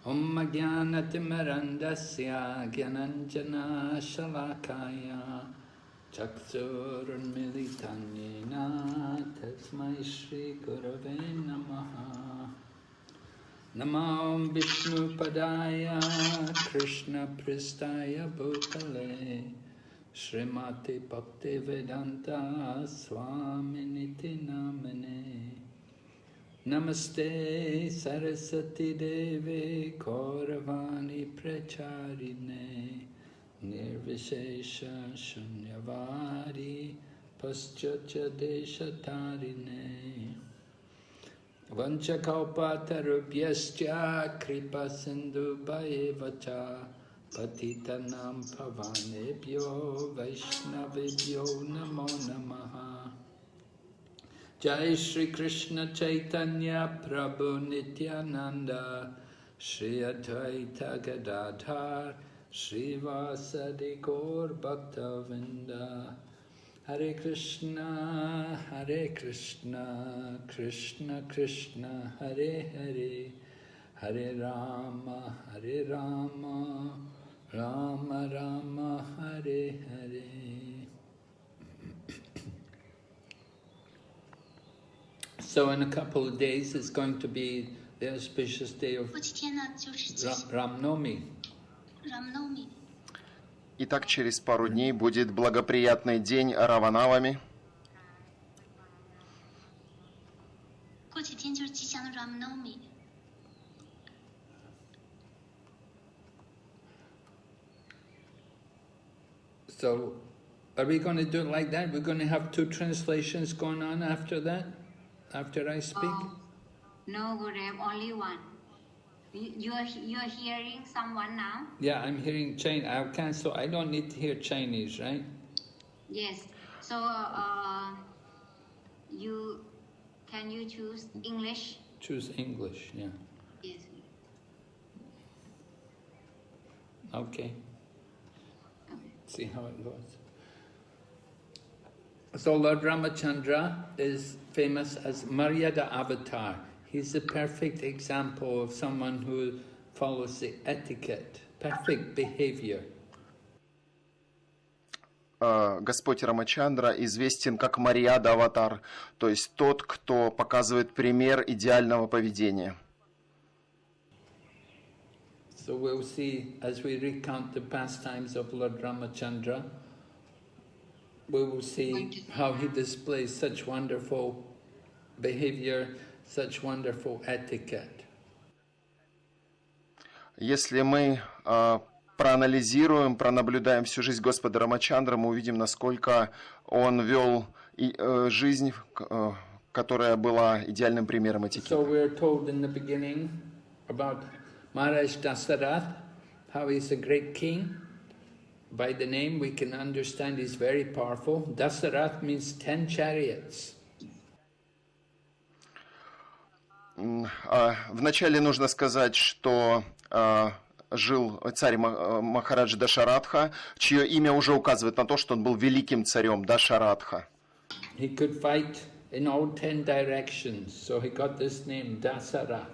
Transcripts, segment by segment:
Om Jnanatimirandasya Gyananjana Shalakaya Chaksurunmilitan Yena Tasmai Shri Gurave Namaha. Namo Vishnu Padaya Krishna Pristaya Bhutale Srimati Bhaktivedanta Swaminiti Namane. Namaste Saraswati Devi Kauravani Pracharine Nirvishesha Shunyavadi Paschatya Deshatarine Vanchakalpatarubhyascha Kripa Sindhu Bhayevacha Patitanam Pavanebhyo Vaishnavibhyo Namo Namaha. Jai Shri Krishna Chaitanya Prabhu Nityananda Shri Advaita Gadadhar Shri Vasadi Gaur Bhaktavinda. Hare Krishna, Krishna Krishna, Hare Hare, Hare Rama, Rama Rama, Hare Hare. So in a couple of days it's going to be the auspicious day of Ram-Navami. Итак, через пару дней будет благоприятный день Раманавами. So, are we going to do it like that? We're going to have two translations going on after that? After I speak? No, Gurudev, only one. You are hearing someone now? Yeah, I'm hearing Chinese. I don't need to hear Chinese, right? Yes. So, can you choose English? Choose English, yeah. Yes. Okay. See how it goes. So Lord Ramachandra is famous as Maryada Avatar. He's the perfect example of someone who follows the etiquette, perfect behavior. Господь Рамачандра известен как Марьяда Аватар, то есть тот, кто показывает пример идеального поведения. So we'll see, as we recount the pastimes of Lord Ramachandra, we will see how he displays such wonderful behavior, such wonderful etiquette. Если мы проанализируем, пронаблюдаем всю жизнь Господа Рамачандра, мы увидим, насколько он вел жизнь, которая была идеальным примером этикета. So we are told in the beginning about Maharaj Dasarath, how he's a great king. By the name we can understand he's very powerful. Dasarath means 10 chariots. Вначале нужно сказать, что жил царь Махарадж Дашаратха, чье имя уже указывает на то, что он был великим царем Дашаратха. He could fight in all 10 directions, so he got this name Dasarath.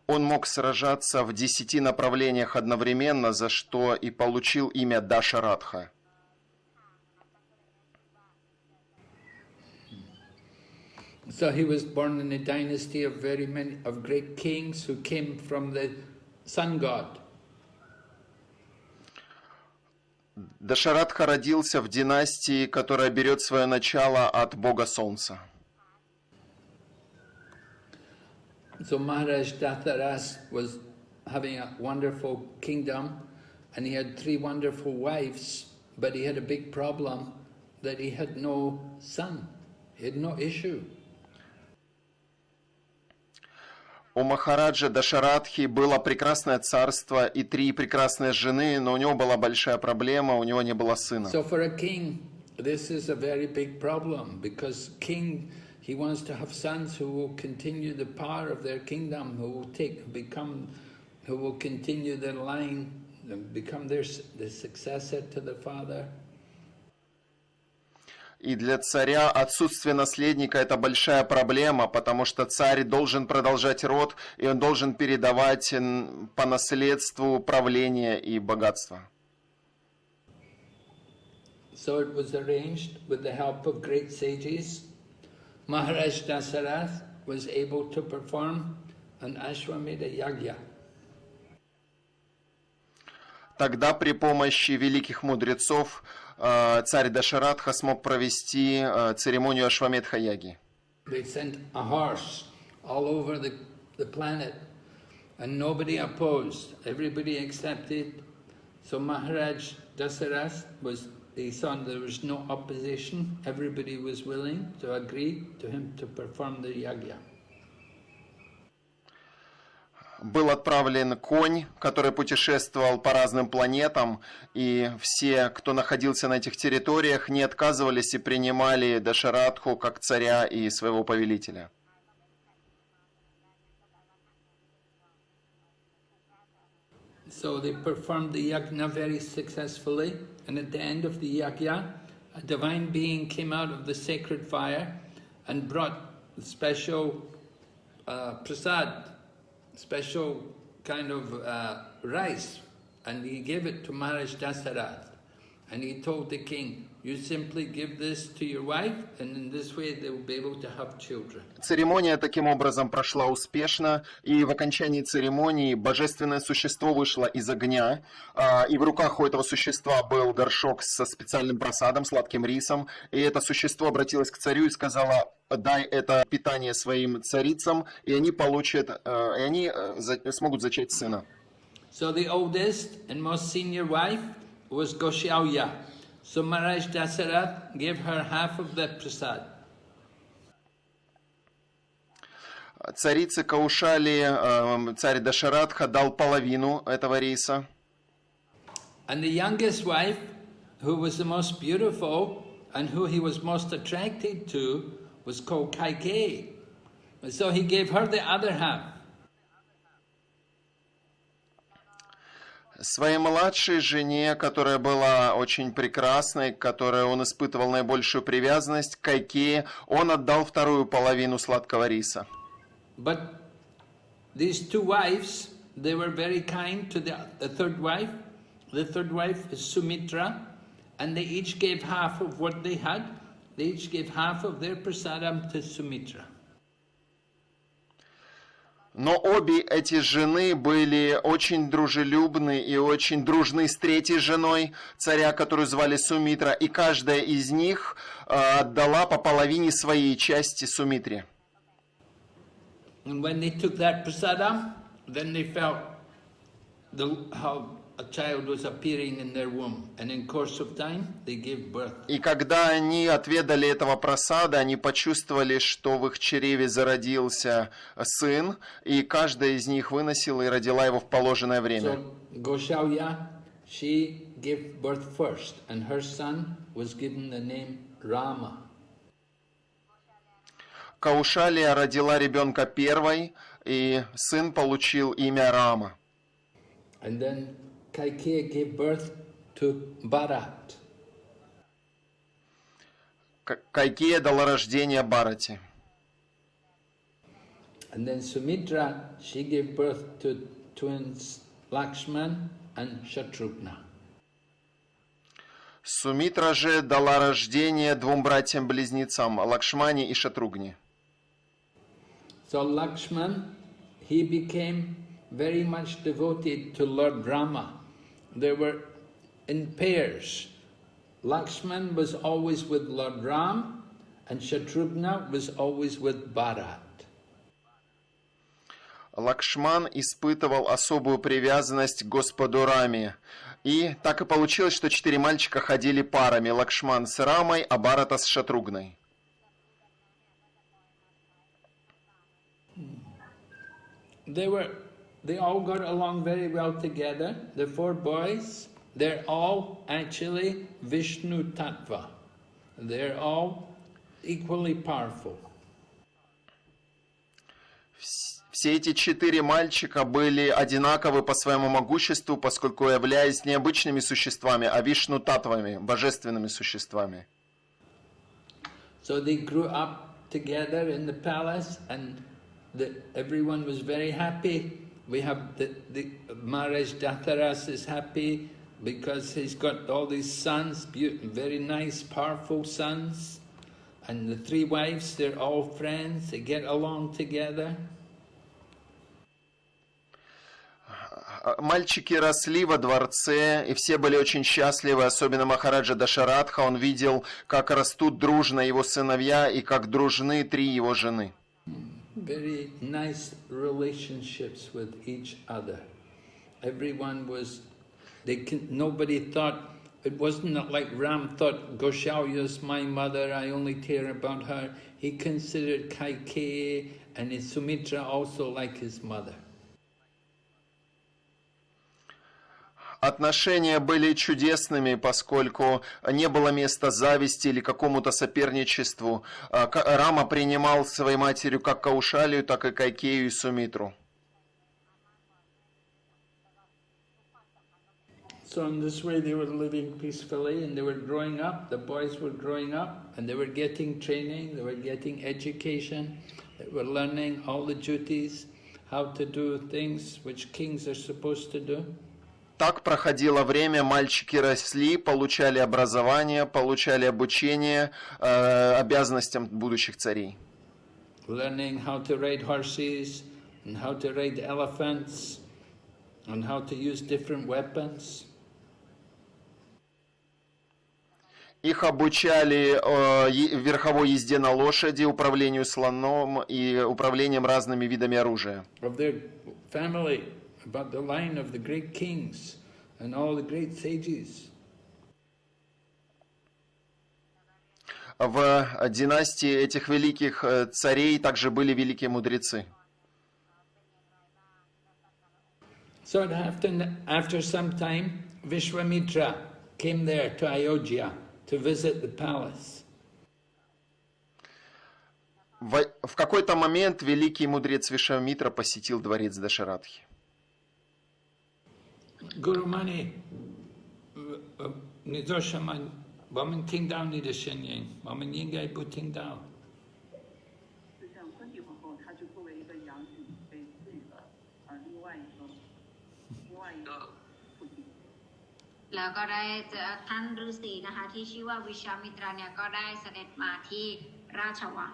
Он мог сражаться в 10 направлениях одновременно, за что и получил имя Дашаратха. So he was born in a dynasty of great kings who came from the sun god. Дашаратха родился в династии, которая берет свое начало от бога солнца. So Maharaj Datharas was having a wonderful kingdom and he had 3 wonderful wives, but he had a big problem that he had no son, he had no issue. У Махараджа Дашаратхи было прекрасное царство и 3 прекрасные жены, но у него была большая проблема, у него не было сына. So for a king, this is a very big problem, because king, he wants to have sons who will continue the power of their kingdom, who will continue their line, become the successor to the father. И для царя отсутствие наследника – это большая проблема, потому что царь должен продолжать род, и он должен передавать по наследству правление и богатство. So it was arranged with the help of great sages. Maharaj Dasarath was able to perform an Ashwamedha Yagya. Тогда при помощи великих мудрецов царь Дашаратха смог провести церемонию Ашвамедха-яги. They sent a horse all over the planet and nobody opposed. Everybody accepted. So Maharaj Dasarath he saw there was no opposition. Everybody was willing to agree to him to perform the yagya. Был отправлен конь, который путешествовал по разным планетам, и все, кто находился на этих территориях, не отказывались и принимали Дашаратху как царя и своего повелителя. So they performed the yajna very successfully, and at the end of the yajna, a divine being came out of the sacred fire and brought special prasad, special kind of rice, and he gave it to Maharaj Dasarath. And he told the king, you simply give this to your wife, and in this way they will be able to have children. Церемония таким образом прошла успешно, и в окончании церемонии божественное существо вышло из огня, и в руках у этого существа был горшок со специальным просадом, сладким рисом, и это существо обратилось к царю и сказало: дай это питание своим царицам, и они получат, и они смогут зачать сына. So the oldest and most senior wife was Goshyauya. So Maharaj Dasarath gave her half of the prasad. Царице Каушали царь Дашаратха дал половину этого риса. And the youngest wife, who was the most beautiful and who he was most attracted to, was called Kaikeyi. So he gave her the other half. Своей младшей жене, которая была очень прекрасной, к которой он испытывал наибольшую привязанность, Кайкее, он отдал вторую половину сладкого риса. But these two wives, they were very kind to the third wife. The third wife is Sumitra, and they each gave half of what they had. They each gave half of their prasadam to Sumitra. Но обе эти жены были очень дружелюбны и очень дружны с третьей женой царя, которую звали Сумитра, и каждая из них отдала по половине своей части Сумитре. And when they took that prasadam, then they felt how a child was appearing in their womb, and in course of time they gave birth. И когда они отведали этого просада, они почувствовали, что в их чреве зародился сын, и каждая из них выносила и родила его в положенное время. So Goshyauya, she gave birth first, and her son was given the name Rama. Каушалия родила ребенка первой, и сын получил имя Рама. And then Kaikeyi gave birth to Bharat. Кайкея дала рождение Бхарате. And then Sumitra, she gave birth to twins Lakshman and Shatrughna. Сумитра же дала рождение двум братьям-близнецам, Лакшмане и Шатругне. So Lakshman, he became very much devoted to Lord Rama. They were in pairs. Lakshman was always with Lord Ram, and Shatrughna was always with Bharat. Лакшман испытывал особую привязанность к Господу Раме. И так и получилось, что 4 мальчика ходили парами. Лакшман с Рамой, а Бхарата с Шатругной. They all got along very well together. The 4 boys, they're all actually Vishnu Tattva. They're all equally powerful. Все эти 4 мальчика были одинаковы по своему могуществу, поскольку являлись не обычными существами, а вишну-татвами, божественными существами. So they grew up together in the palace, and everyone was very happy. We have the Maharaj Datharas is happy because he's got all these sons, very nice, powerful sons. And the three wives, they're all friends, they get along together. Мальчики росли во дворце, и все были очень счастливы, особенно Махараджа Дашаратха. Он видел, как растут дружно его сыновья и как дружны три его жены. Very nice relationships with each other. Everyone was, nobody thought, it wasn't like Ram thought, Goshalya is my mother, I only care about her. He considered Kaikeyi and Sumitra also like his mother. Отношения были чудесными, поскольку не было места зависти или какому-то соперничеству. Рама принимал своей матерью как Каушалию, так и Кайкею и Сумитру. So in this way they were living peacefully and they were growing up, the boys were growing up and they were getting training, they were getting education, they were learning all the duties, how to do things which kings are supposed to do. Так проходило время, мальчики росли, получали образование, получали обучение обязанностям будущих царей. Learning how to ride horses and how to ride elephants and how to use different weapons. Их обучали верховой езде на лошади, управлению слоном и управлением разными видами оружия. Of their family, about the line of the great kings and all the great sages. В династии этих великих царей также были великие мудрецы. So after some time, Vishwamitra came there to Ayodhya to visit the palace. В какой-то момент великий мудрец Вишвамитра посетил дворец Дашаратхи. Guru Mani, Nidoshaman, Waman Ting Dao Nidashanyan, Waman Yingai Buting Dao. 就像昆帝皇后，她就作为一个养女被赐予了另外一个父亲。 แล้วก็ได้ท่านฤาษีนะคะที่ชื่อว่าวิชามิตราเนี่ยก็ได้เสด็จมาที่ราชวัง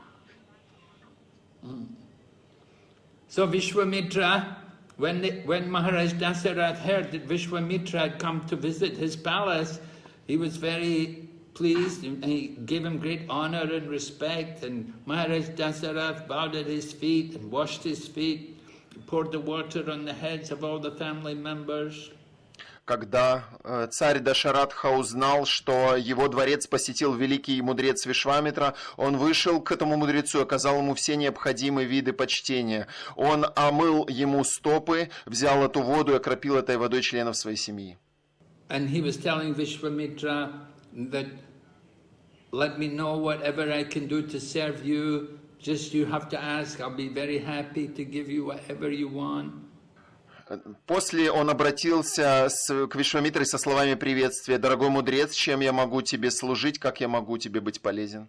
So Vishwamitra, when Maharaj Dasarath heard that Vishwamitra had come to visit his palace, he was very pleased and he gave him great honor and respect, and Maharaj Dasarath bowed at his feet and washed his feet, poured the water on the heads of all the family members. Когда царь Дашаратха узнал, что его дворец посетил великий мудрец Вишвамитра, он вышел к этому мудрецу и оказал ему все необходимые виды почтения. Он омыл ему стопы, взял эту воду и окропил этой водой членов своей семьи. And he was telling Vishwamitra that, let me know whatever I can do to serve you, just you have to ask, I'll be very happy to give you whatever you want. После он обратился к Вишвамитре со словами приветствия: «Дорогой мудрец, чем я могу тебе служить, как я могу тебе быть полезен?»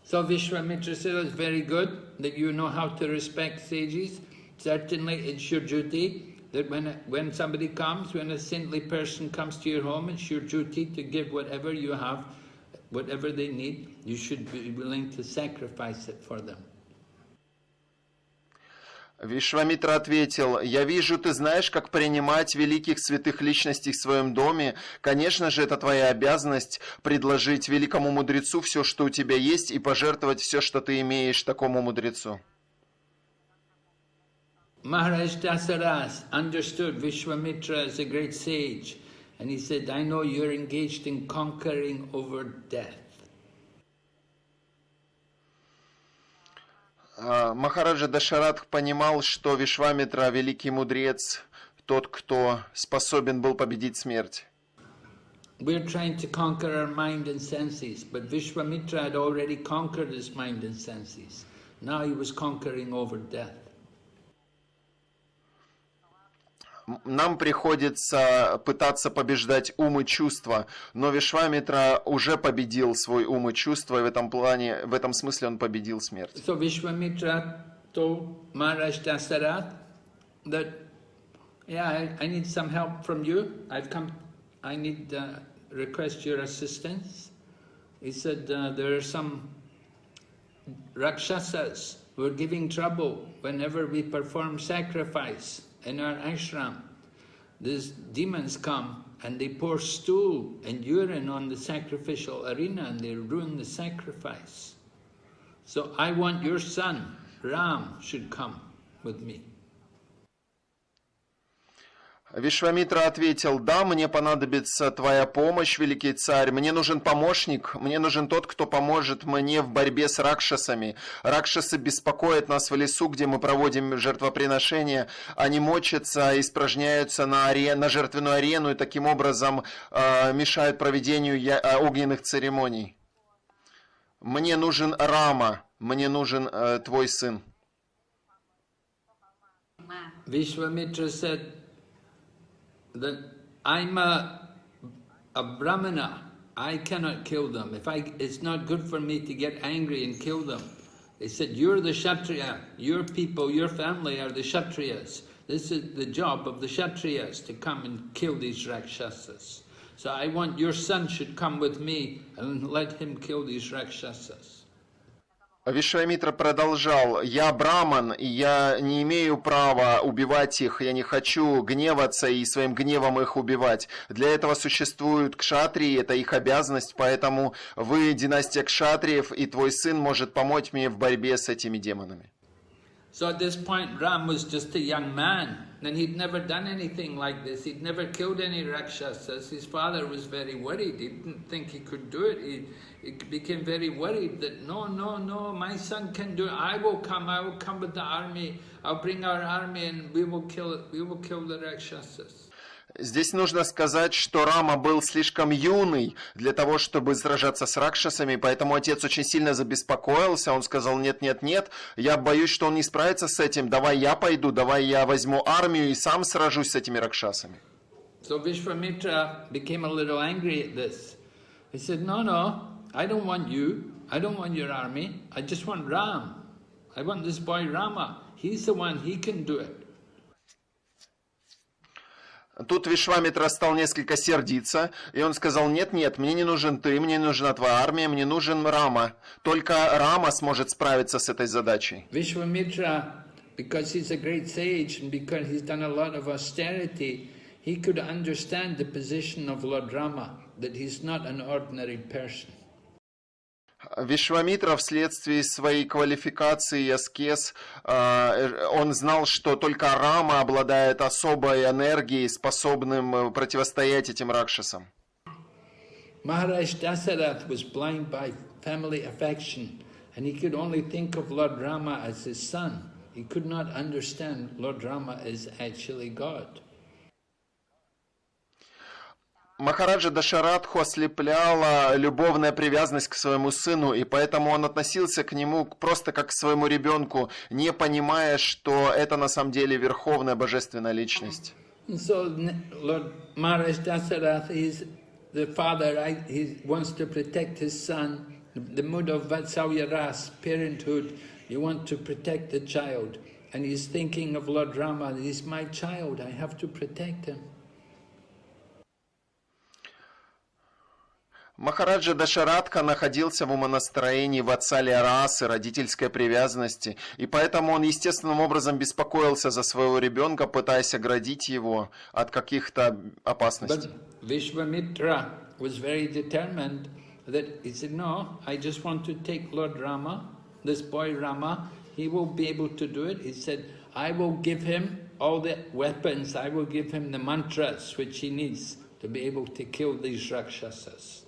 So Vishwamitra said, it's very good that you know how to respect sages. Certainly it's your duty that when somebody comes, when a saintly person comes to your home, it's your duty to give whatever you have, whatever they need. You should be willing to sacrifice it for them. Вишвамитра ответил: «Я вижу, ты знаешь, как принимать великих святых личностей в своем доме. Конечно же, это твоя обязанность предложить великому мудрецу все, что у тебя есть, и пожертвовать все, что ты имеешь, такому мудрецу». Maharaj Dasaras understood Vishwamitra as a great sage, and he said, I know you're engaged in conquering over death. Махараджа Дашаратх понимал, что Вишвамитра, великий мудрец, тот, кто способен был победить смерть. We're trying to conquer our mind and senses, but Vishwamitra had already conquered his mind and senses. Now he was conquering over death. Нам приходится пытаться побеждать ум и чувства, но Вишвамитра уже победил свой ум и чувства, и в этом плане, в этом смысле он победил смерть. So Vishwamitra told Maharaj Dasarath that, yeah, I need some help from you. I need request your assistance. He said there are some Rakshasas who are giving trouble whenever we perform sacrifice in our ashram. These demons come and they pour stool and urine on the sacrificial arena and they ruin the sacrifice. So I want your son, Ram, should come with me. Вишвамитра ответил: да, мне понадобится твоя помощь, великий царь, мне нужен помощник, мне нужен тот, кто поможет мне в борьбе с ракшасами. Ракшасы беспокоят нас в лесу, где мы проводим жертвоприношения, они мочатся, испражняются на жертвенную арену и таким образом мешают проведению огненных церемоний. Мне нужен Рама, мне нужен твой сын. Vishwamitra said that I'm a Brahmana, I cannot kill them. It's not good for me to get angry and kill them. They said, you're the Kshatriya, your people, your family are the Kshatriyas. This is the job of the Kshatriyas, to come and kill these Rakshasas. So I want your son should come with me and let him kill these Rakshasas. Вишвамитра продолжал: я браман, и я не имею права убивать их, я не хочу гневаться и своим гневом их убивать. Для этого существуют кшатрии, это их обязанность, поэтому вы, династия кшатриев, и твой сын может помочь мне в борьбе с этими демонами. So at this point Ram was just a young man, and he'd never done anything like this. He'd never killed any Rakshasas. His father was very worried. He didn't think he could do it. He became very worried that no, my son can do it. I will come with the army. I'll bring our army and we will kill the Rakshasas. Здесь нужно сказать, что Рама был слишком юный для того, чтобы сражаться с ракшасами, поэтому отец очень сильно забеспокоился. Он сказал: нет, я боюсь, что он не справится с этим, давай я пойду, давай я возьму армию и сам сражусь с этими ракшасами. So Vishwamitra became a little angry at this. He said, no, I don't want you, I don't want your army, I just want Ram. I want this boy Rama. He's the one, he can do it. Тут Вишвамитра стал несколько сердиться, и он сказал: нет, мне не нужен ты, мне не нужна твоя армия, мне нужен Рама. Только Рама сможет справиться с этой задачей. Vishwamitra, because he's a great sage and because he's done a lot of austerity, he could understand the position of Lord Rama, that he's not an ordinary person. Вишвамитра вследствие своей квалификации и аскез, он знал, что только Рама обладает особой энергией, способным противостоять этим ракшасам. Махарадж Dasarath was blind by family affection, and he could only think of Lord Rama as his son. He could not understand Lord Rama is actually God. Махараджа Дашарадху ослепляла любовная привязанность к своему сыну, и поэтому он относился к нему просто как к своему ребенку, не понимая, что это на самом деле верховная божественная личность. So Lord Maharaj Dasarath is the father, right? He wants to protect his son. The mood of Vatsalya Ras, parenthood, you want to protect the child. And he's thinking of Lord Rama, he's my child, I have to protect him. Махараджа Дашарадха находился в умонастроении ватсалия расы, родительской привязанности, и поэтому он естественным образом беспокоился за своего ребенка, пытаясь оградить его от каких-то опасностей. But Vishwamitra was very determined that he said, no, I just want to take Lord Rama, this boy Rama, he will be able to do it. He said, I will give him all the weapons, I will give him the mantras which he needs to be able to kill these Rakshasas.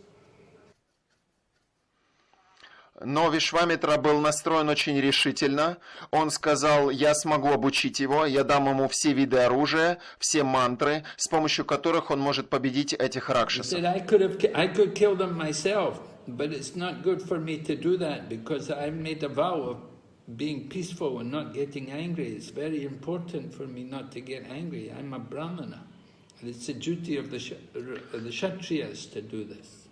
Но Вишвамитра был настроен очень решительно. Он сказал: я смогу обучить его, я дам ему все виды оружия, все мантры, с помощью которых он может победить этих ракшасов. I could kill them myself, but it's not good for me to do that because I made a vow of being peaceful and not getting angry. It's very important for me not to get angry. I'm a Brahmana. And it's the duty of the Kshatriyas to do this.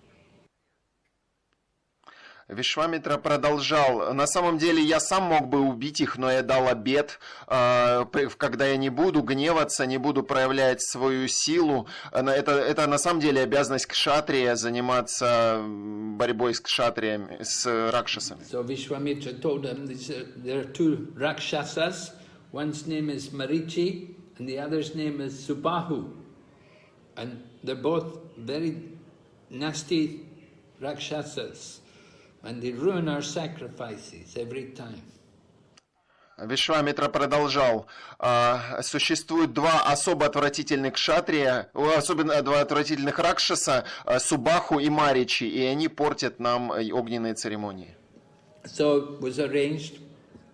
Вишвамитра продолжал: на самом деле я сам мог бы убить их, но я дал обет, когда я не буду гневаться, не буду проявлять свою силу. Это на самом деле обязанность кшатрия заниматься борьбой с кшатриями, с ракшасами. So Vishwamitra told him there are two rakshasas. One's name is Marichi and the other's name is Subahu. And they're both very nasty rakshasas. And they ruin our sacrifices every time. Вишвамитра продолжал: существует два особо отвратительных кшатрия, особенно два отвратительных ракшаса, Субаху и Маричи, и они портят нам огненные церемонии. So it was arranged.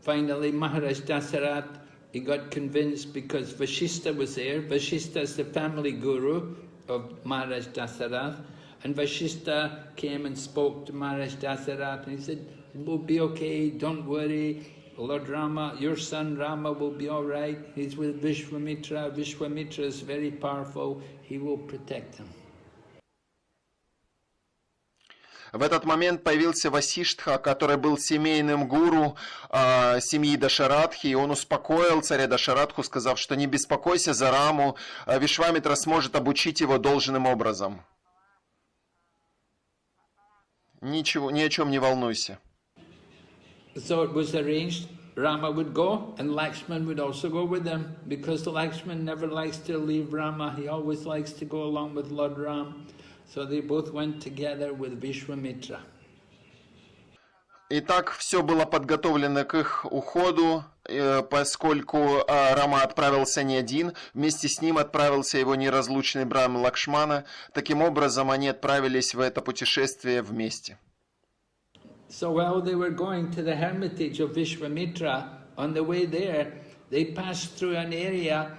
Finally, Mахарадж Dasarath, he got convinced because Vashishta was there. Vashishta is the family guru of Mахарадж Dasarath. And Vashishta came and spoke to Maharaja Dasarath and he said, "We'll be okay, don't worry. Lord Rama, your son Rama will be all right. He's with Vishwamitra. Vishwamitra is very powerful. He will protect him." В этот момент появился Васиштха, который был семейным гуру семьи Дашаратхи, и он успокоил царя Дашаратху, сказав, что не беспокойся за Раму, Вишвамитра сможет обучить его должным образом. Ничего, ни о чем не волнуйся. So it was arranged. Rama would go and Lakshman would also go with him because Lakshman never likes to leave Rama. He always likes to go along with Lord Ram. So they both went together with Vishwamitra. Итак, все было подготовлено к их уходу, поскольку Рама отправился не один, вместе с ним отправился его неразлучный брат Лакшмана. Таким образом, они отправились в это путешествие вместе. So while they were going to the hermitage of Vishwamitra, on the way there, they passed through an area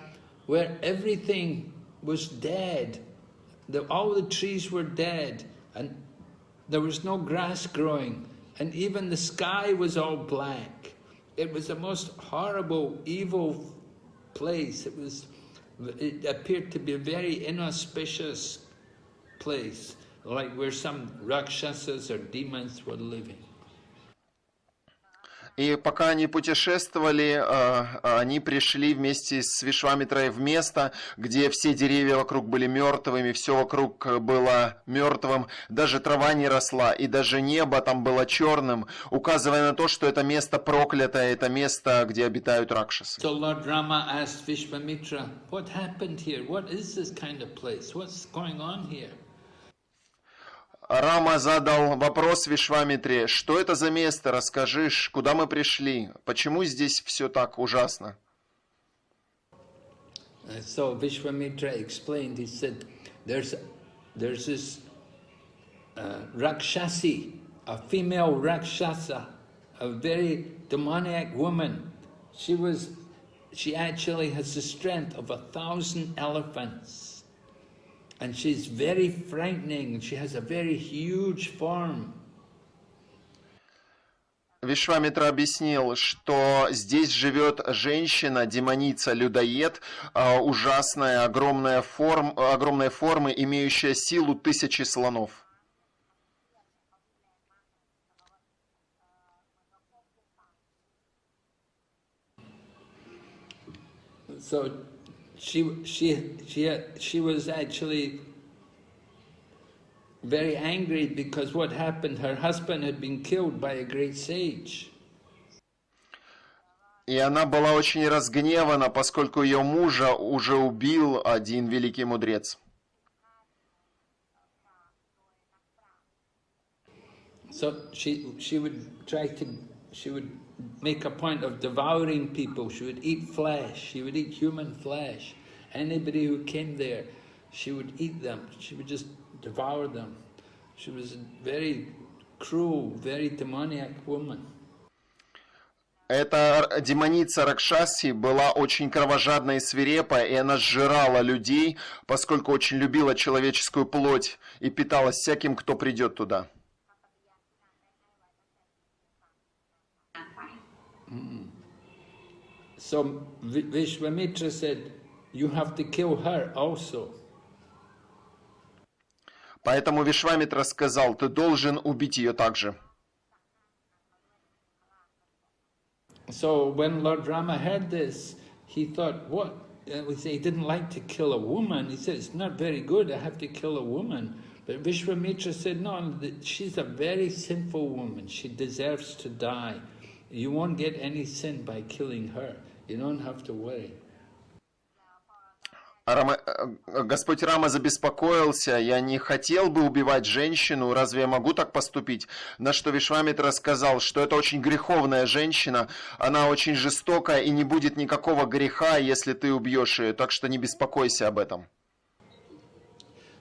where everything was dead. All the trees were dead, and there was no grass growing. And even the sky was all black. It was the most horrible, evil place. It appeared to be a very inauspicious place, like where some rakshasas or demons were living. И пока они путешествовали, они пришли вместе с Вишвамитрой в место, где все деревья вокруг были мертвыми, все вокруг было мертвым, даже трава не росла, и даже небо там было черным, указывая на то, что это место проклятое, это место, где обитают ракшасы. So Lord Rama asked Vishwamitra, "What happened here? What is this kind of place? What's going on here?" Рама задал вопрос Вишвамитре: что это за место, расскажи, куда мы пришли, почему здесь все так ужасно? So Vishwamitra explained, he said, there's this Rakshasi, a female Rakshasa, a very demoniac woman. She actually has the strength of 1,000 elephants. And she's very frightening. She has a very huge form. Вишвамитра объяснил, что здесь живет женщина, демоница-людоед, ужасная, огромной формы, имеющая силу 1000 слонов. So she was actually very angry because what happened, her husband had been killed by a great sage. И она была очень разгневана, поскольку ее мужа уже убил один великий мудрец. So she would make a point of devouring people. She would eat flesh. She would eat human flesh. Anybody who came there, she would eat them. She would just devour them. She was a very cruel, very demoniac woman. Эта демоница Ракшаси была очень кровожадная и свирепая, и она сжирала людей, поскольку очень любила человеческую плоть и питалась всяким, кто придет туда. So Vishwamitra said, you have to kill her also. Поэтому Вишвамитра сказал, ты должен убить ее также. So when Lord Rama heard this, he thought, what? He didn't like to kill a woman. He said, it's not very good, I have to kill a woman. But Vishwamitra said, no, she's a very sinful woman. She deserves to die. You won't get any sin by killing her. You don't have to worry. Господь Рама забеспокоился, я не хотел бы убивать женщину, разве я могу так поступить? На что Вишвамитра сказал, что это очень греховная женщина, она очень жестокая и не будет никакого греха, если ты убьешь ее, так что не беспокойся об этом.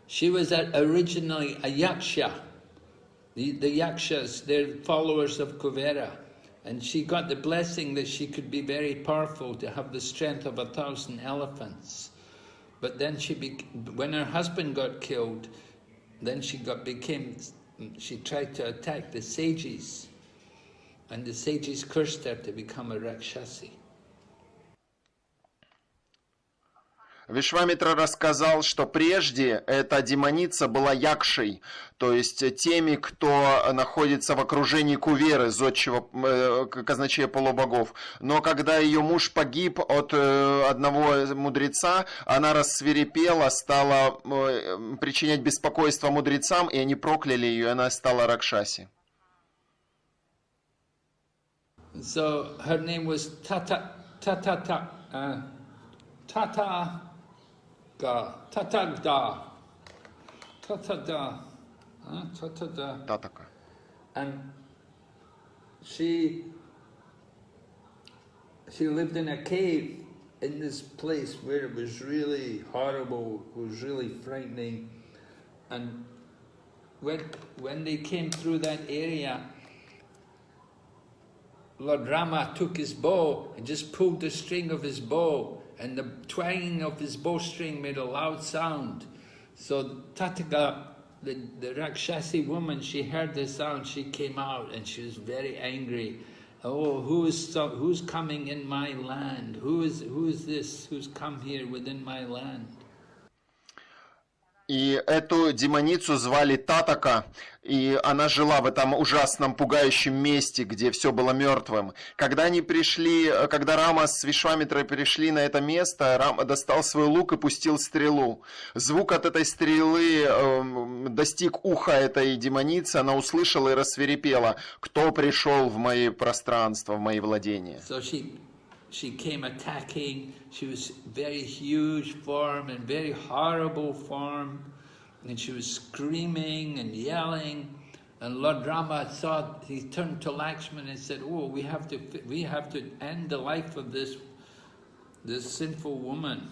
She was originally a yaksha. The yakshas, they're followers of Kuvera. And she got the blessing that she could be very powerful, to have the strength of 1,000 elephants. But then when her husband got killed, then she tried to attack the sages, and the sages cursed her to become a Rakshasi. Вишвамитра рассказал, что прежде эта демоница была якшей, то есть теми, кто находится в окружении Куверы, зодчего казначея полубогов. Но когда ее муж погиб от одного мудреца, она рассвирепела, стала причинять беспокойство мудрецам, и они прокляли ее, и она стала Ракшаси. So her name was Tatagda. Татака. And she lived in a cave in this place where it was really horrible, it was really frightening. And when they came through that area, Lord Rama took his bow and just pulled the string of his bow, and the twanging of his bowstring made a loud sound. So Tataka, the Rakshasi woman, she heard the sound, she came out and she was very angry. Oh, who's coming in my land? Who is this who's come here within my land? И эту демоницу звали Татака, и она жила в этом ужасном, пугающем месте, где все было мертвым. Когда Рама с Вишвамитрой пришли на это место, Рама достал свой лук и пустил стрелу. Звук от этой стрелы достиг уха этой демоницы, она услышала и рассвирепела: кто пришел в мои пространства, в мои владения. She came attacking. She was very huge form and very horrible form, and she was screaming and yelling. And Lord Rama he turned to Lakshman and said, "Oh, we have to end the life of this sinful woman."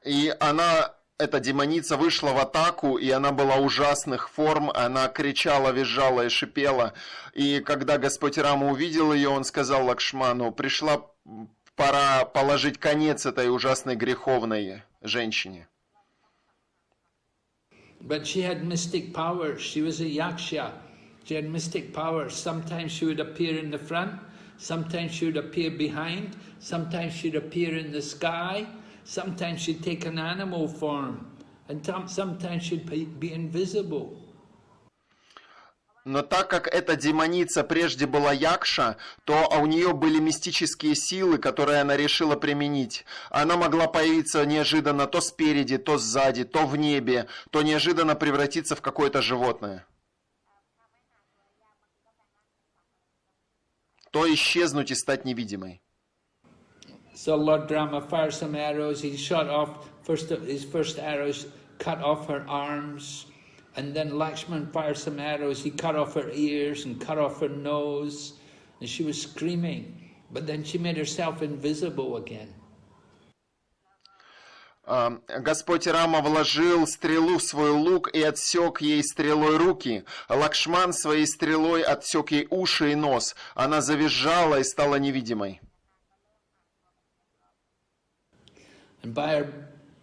И эта демоница вышла в атаку, и она была ужасных форм, она кричала, визжала и шипела. И когда Господь Рама увидел ее, он сказал Лакшману: пришла пора положить конец этой ужасной греховной женщине. But she had mystic powers. She was a yaksha. She had mystic powers. Sometimes she would appear in the front, sometimes she would appear behind, sometimes she'd appear in the sky. Sometimes she'd take an animal form, and sometimes she'd be invisible. Но так как эта демоница прежде была якша, то у нее были мистические силы, которые она решила применить. Она могла появиться неожиданно то спереди, то сзади, то в небе, то неожиданно превратиться в какое-то животное. То исчезнуть и стать невидимой. So Lord Rama fired some arrows. He shot off his first arrows, cut off her arms, and then Lakshman fired some arrows. He cut off her ears and cut off her nose, and she was screaming. But then she made herself invisible again. Господь Рама вложил стрелу в свой лук и отсек ей стрелой руки. Лакшман своей стрелой отсек ей уши и нос. Она завизжала и стала невидимой. And by her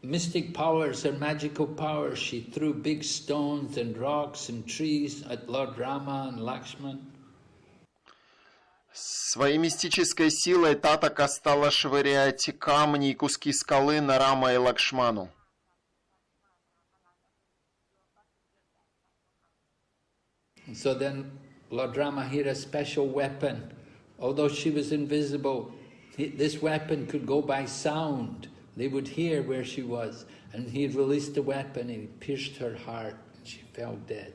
mystic powers, her magical powers, she threw big stones and rocks and trees at Lord Rama and Lakshman. Своей мистической силой Татака стала швырять камни и куски скалы на Рама и Лакшману. So then Lord Rama had a special weapon. Although she was invisible, this weapon could go by sound. They would hear where she was. And he had released the weapon and he pierced her heart and she fell dead.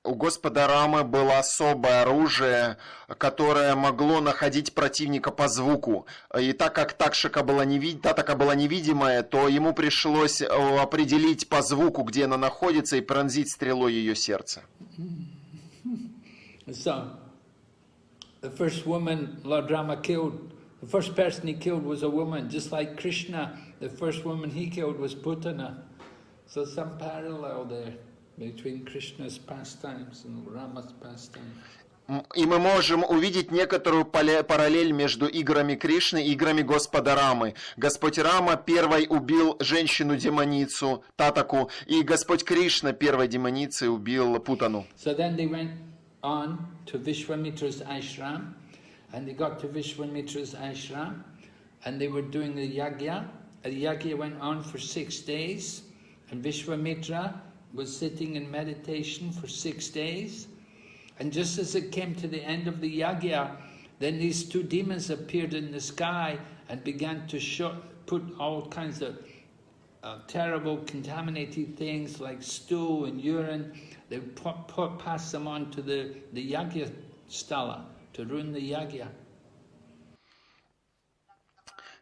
У Господа Рамы было особое оружие, которое могло находить противника по звуку. И так как Татака была невидимая, то ему пришлось определить по звуку, где она находится, и пронзить стрелой ее сердце. So, the first woman Lord Rama killed, the first person he killed was a woman, just like Krishna, the first woman he killed was Putana. So some parallel there between Krishna's pastimes and Rama's pastimes. И мы можем увидеть некоторую параллель между играми Кришны и играми Господа Рамы. Господь Рама первой убил женщину-демоницу Татаку, и Господь Кришна первой демоницей убил Путану. So then they went on to Vishwamitra's ashram, and they got to Vishwamitra's ashram, and they were doing the yagya. The yagya went on for 6 days, and Vishwamitra was sitting in meditation for 6 days. And just as it came to the end of the yagya, then these 2 demons appeared in the sky and began to put all kinds of terrible contaminated things like stool and urine. They pass them on to the yagya stala to ruin the yagya.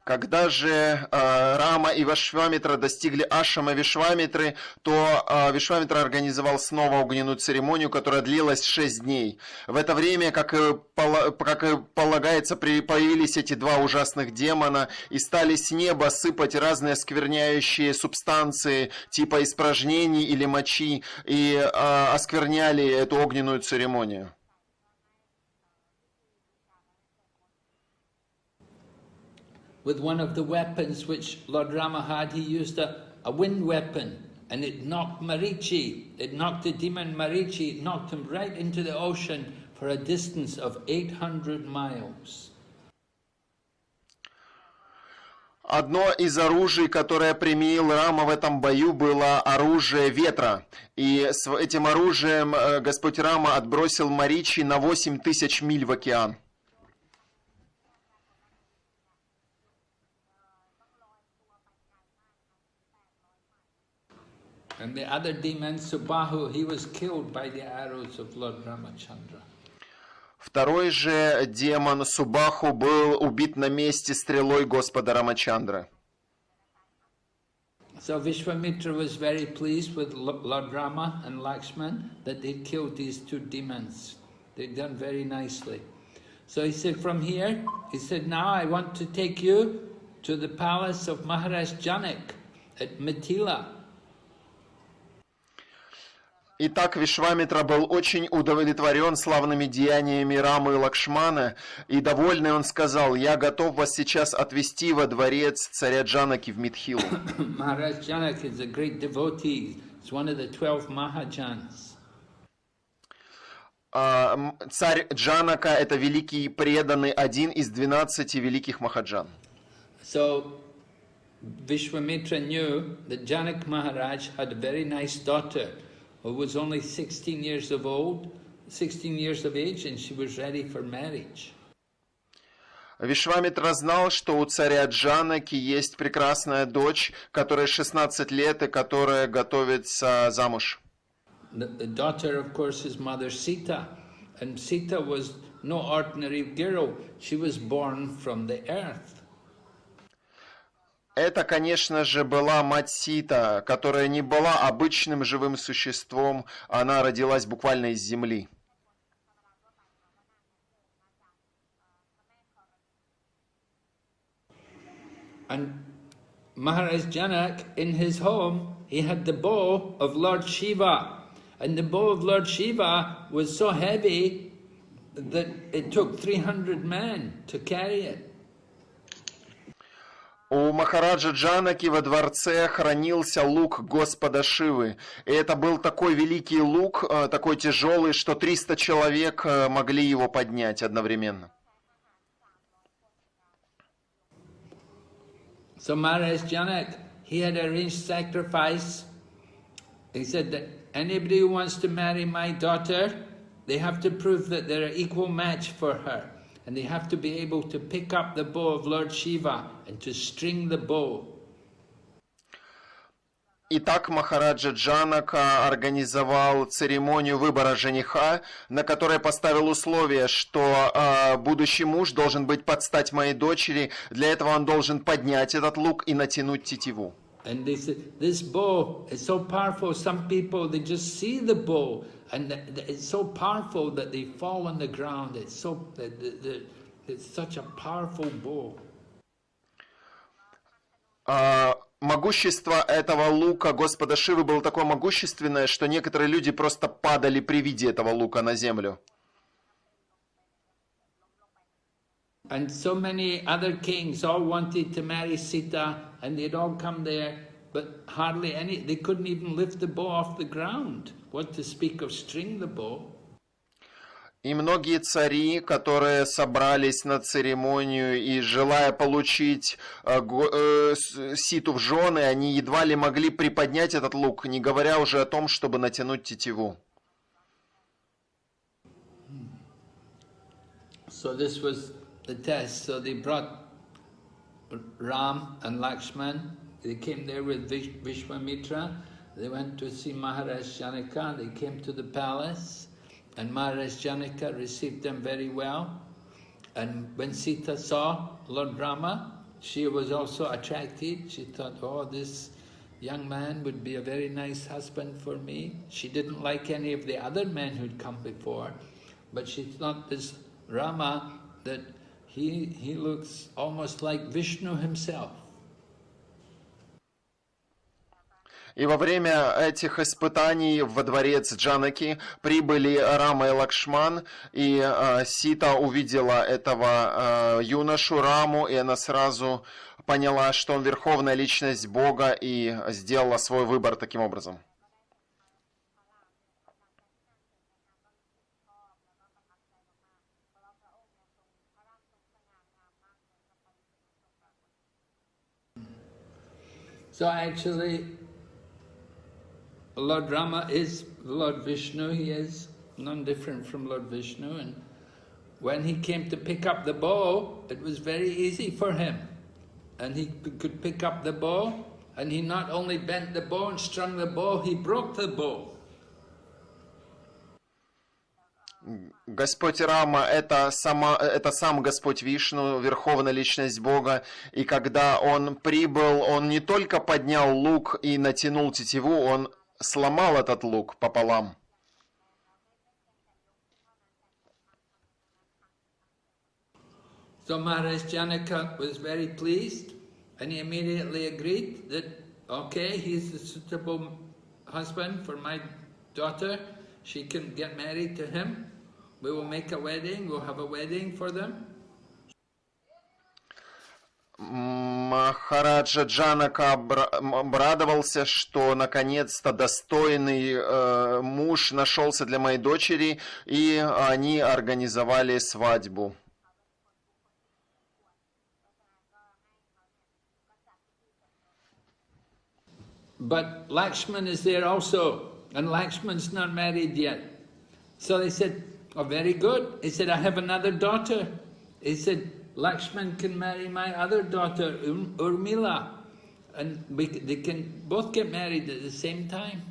Когда же Рама и Вишвамитра достигли ашрама Вишвамитры, то Вишвамитра организовал снова огненную церемонию, которая длилась 6 дней. В это время, как и полагается, появились эти 2 ужасных демона и стали с неба сыпать разные оскверняющие субстанции, типа испражнений или мочи, и оскверняли эту огненную церемонию. With one of the weapons which Lord Rama had, he used a wind weapon, and it knocked Marichi, it knocked the demon Marichi, it knocked him right into the ocean for a distance of 800 miles. Одно из оружий, которое применил Рама в этом бою, было оружие ветра. И с этим оружием Господь Рама отбросил Маричи на 8000 миль в океан. And the other demon, Subahu, he was killed by the arrows of Lord Ramachandra. Второй же демон Субаху был убит на месте стрелой Господа Рамачандры. So Vishwamitra was very pleased with Lord Rama and Lakshman that they killed these 2 demons. They'd done very nicely. So he said, from here, he said, now I want to take you to the palace of Maharaj Janak at Mithila. Итак, Вишвамитра был очень удовлетворен славными деяниями Рамы и Лакшмана, и довольный он сказал: «Я готов вас сейчас отвезти во дворец царя Джанаки в Митхилу». Maharaj Janak is a great devotee. He's one of the 12 Mahajans. Царь Джанака – это великий преданный, один из 12 великих Махаджан. So Vishwamitra knew that Janak Maharaj had a very nice daughter who was only 16 years of age, and she was ready for marriage. Вишвамитра знал, что у царя Джанаки есть прекрасная дочь, которой 16 лет и которая готовится замуж. The daughter, of course, is Mother Sita, and Sita was no ordinary girl. She was born from the earth. Это, конечно же, была мать Сита, которая не была обычным живым существом, она родилась буквально из земли. And Maharaj Janak, in his home, he had the bow of Lord Shiva. And the bow of Lord Shiva was so heavy that it took 300 men to carry it. У Махараджа Джанаки во дворце хранился лук Господа Шивы. И это был такой великий лук, такой тяжелый, что 300 человек могли его поднять одновременно. So Maharaj Janak, he had arranged sacrifice. He said that anybody who wants to marry my daughter, they have to prove that they're an equal match for her. And they have to be able to pick up the bow of Lord Shiva and to string the bow. Итак, Махараджа Джанака организовал церемонию выбора жениха, на которой поставил условие, что будущий муж должен быть под стать моей дочери. Для этого он должен поднять этот лук и натянуть тетиву. And they said, this bow is so powerful, some people, they just see the bow, and it's so powerful that they fall on the ground. It's such a powerful bow. Могущество этого лука Господа Шивы было такое могущественное, что некоторые люди просто падали при виде этого лука на землю. And so many other kings all wanted to marry Sita, and they'd all come there, but hardly any, they couldn't even lift the bow off the ground. What to speak of string the bow? И многие цари, которые собрались на церемонию и желая получить Ситу в жены, они едва ли могли приподнять этот лук, не говоря уже о том, чтобы натянуть тетиву. So this was the test. So they brought Ram and Lakshman. They came there with Vishwamitra. They went to see Maharaj Janaka. They came to the palace. And Maharaj Janaka received them very well. And when Sita saw Lord Rama, she was also attracted. She thought, oh, this young man would be a very nice husband for me. She didn't like any of the other men who'd come before, but she thought this Rama, that he looks almost like Vishnu himself. И во время этих испытаний во дворец Джанаки прибыли Рама и Лакшман, и Сита увидела этого юношу Раму, и она сразу поняла, что он верховная личность Бога, и сделала свой выбор таким образом. So actually, Lord Rama is Lord Vishnu. He is none different from Lord Vishnu. And when he came to pick up the bow, it was very easy for him. And he could pick up the bow, and he not only bent the bow and strung the bow, he broke the bow. Господь Рама это сам Господь Вишну, верховная личность Бога, и когда он прибыл, он не только поднял лук и натянул тетиву, он сломал этот лук пополам. So Maharaj Janaka was very pleased, and he immediately agreed that, okay, he's the suitable husband for my daughter. She can get married to him. We will make a wedding. We'll have a wedding for them. Махараджа Джанака обрадовался, что наконец-то достойный муж нашелся для моей дочери, и они организовали свадьбу. But Lakshman is there also, and Lakshman's not married yet. So they said, oh, very good. He said, I have another daughter. He said, Lakshman can marry my other daughter, Urmila, and they can both get married at the same time.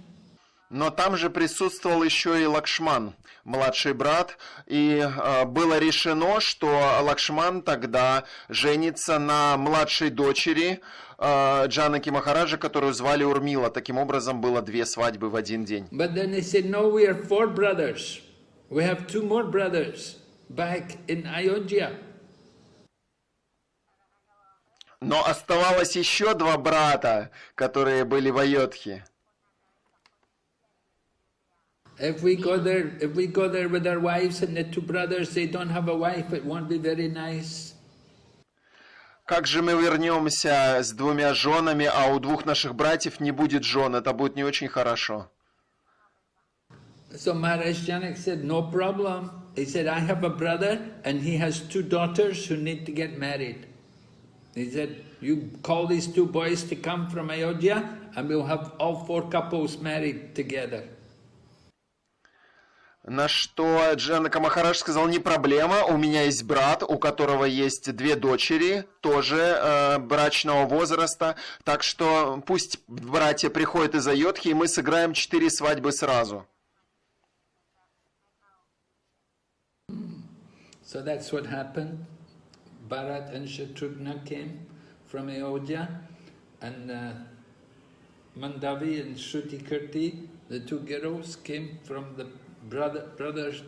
Но там же присутствовал еще и Лакшман, младший брат, и было решено, что Лакшман тогда женится на младшей дочери Джанаки Махараджа, которую звали Урмила. Таким образом, было две свадьбы в один день. But then they said, no, we are 4 brothers. We have 2 more brothers back in Ayodhya. Но оставалось еще 2 брата, которые были в Айодхе. If we go there with our wives and the 2 brothers, they don't have a wife, it won't be very nice. как же мы вернемся с 2 женами, а у 2 наших братьев не будет жен? Это будет не очень хорошо. So Maharaj Janak said, no problem. He said, I have a brother and he has 2 daughters who need to get married. He said, you call these 2 boys to come from Ayodhya and we'll have all 4 couples married together. На что Джанака Махарадж сказал, не проблема, у меня есть брат, у которого есть 2 дочери, тоже брачного возраста, так что пусть братья приходят из Айодхи, и мы сыграем 4 свадьбы сразу. So that's what happened. Bharat and Shatrughna came from Ayodhya, and Mandavi and Shruti Kirti, the 2 girls, came from the brother's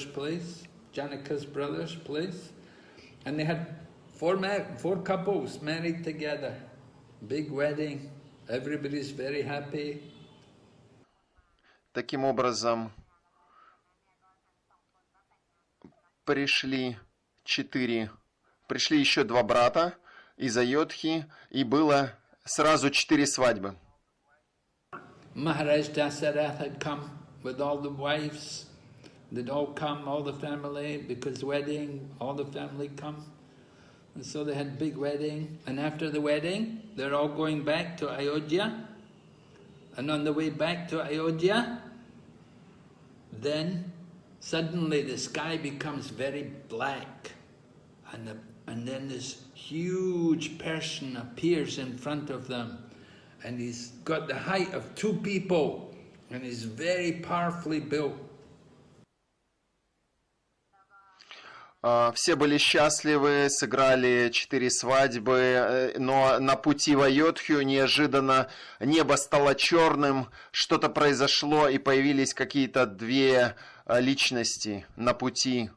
place, Janaka's brother's place, and they had 4 couples married together. Big wedding, everybody's very happy. Таким образом, пришли еще 2 брата из Айодхи, и было сразу 4 свадьбы. Maharaj Dasaratha had come with all the wives. They'd all come, all the family, because wedding, all the family come. And so they had big wedding. And after the wedding, they're all going back to Ayodhya. And on the way back to Ayodhya, then suddenly the sky becomes very black. And then this huge person appears in front of them. And he's got the height of 2 people. And he's very powerfully built. Все были счастливы, сыграли 4 свадьбы, но на пути в Айодхью неожиданно небо стало черным, что-то произошло, и появились какие-то 2 личности на пути.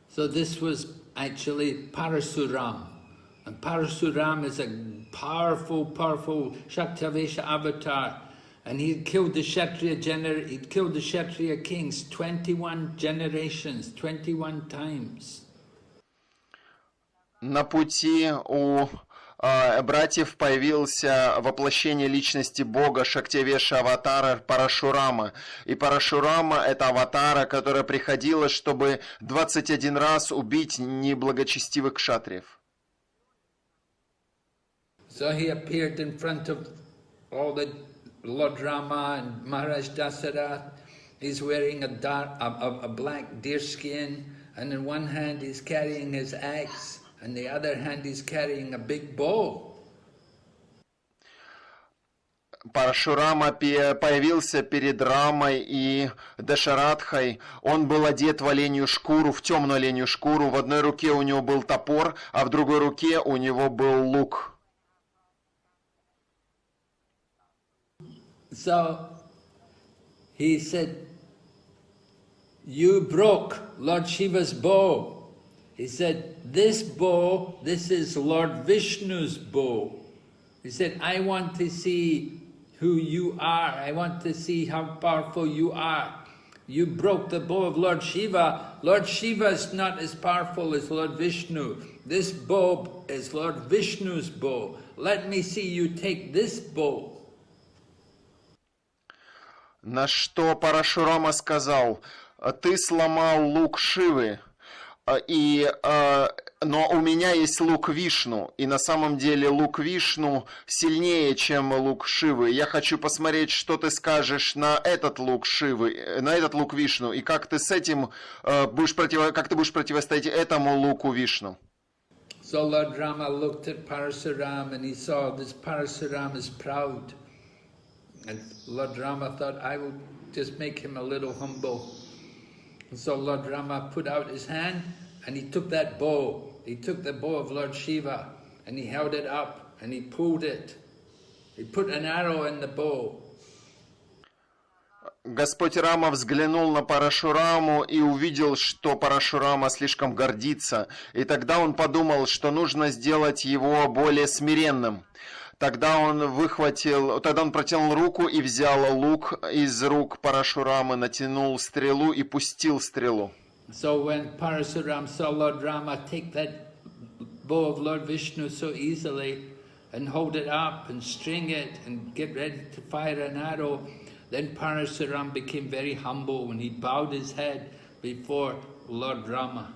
So this was actually Parasuram. And Parasuram is a powerful Shaktavesha avatar. And he killed the Kshatriya kings 21 generations, 21 times. На пути у братьев появился воплощение личности Бога Шактивеша аватара Парашурама. И Парашурама — это аватара, которая приходила, чтобы 21 раз убить неблагочестивых кшатриев. So he appeared in front of all the Lord Rama and Maharaj Dasaratha. He's wearing a black deerskin, and in one hand he's carrying his axe, and the other hand he's carrying a big bow. Парашурама появился перед Рамой и Дашаратхой. Он был одет в оленью шкуру, в темную оленью шкуру. В одной руке у него был топор, а в другой руке у него был лук. So he said, you broke Lord Shiva's bow. He said, this bow, this is Lord Vishnu's bow. He said, I want to see who you are. I want to see how powerful you are. You broke the bow of Lord Shiva. Lord Shiva is not as powerful as Lord Vishnu. This bow is Lord Vishnu's bow. Let me see you take this bow. На что Парашурама сказал, ты сломал лук Шивы, но у меня есть лук Вишну, и на самом деле лук Вишну сильнее, чем лук Шивы. Я хочу посмотреть, что ты скажешь на этот лук Шивы, на этот лук Вишну, и как ты с этим будешь противостоять этому луку Вишну. So Lord Rama looked at Parasuram and he saw this Parasuram is proud. And Lord Rama thought, I will just make him a little humble. And so Lord Rama put out his hand and he took that bow. He took the bow of Lord Shiva and he held it up and he pulled it. He put an arrow in the bow. Господь Рама взглянул на Парашураму и увидел, что Парашурама слишком гордится, и тогда он подумал, что нужно сделать его более смиренным. Тогда он протянул руку и взял лук из рук Парашурамы, натянул стрелу и пустил стрелу. So when Parasuram saw Lord Rama take that bow of Lord Vishnu so easily and hold it up and string it and get ready to fire an arrow, then Parasuram became very humble when he bowed his head before Lord Rama.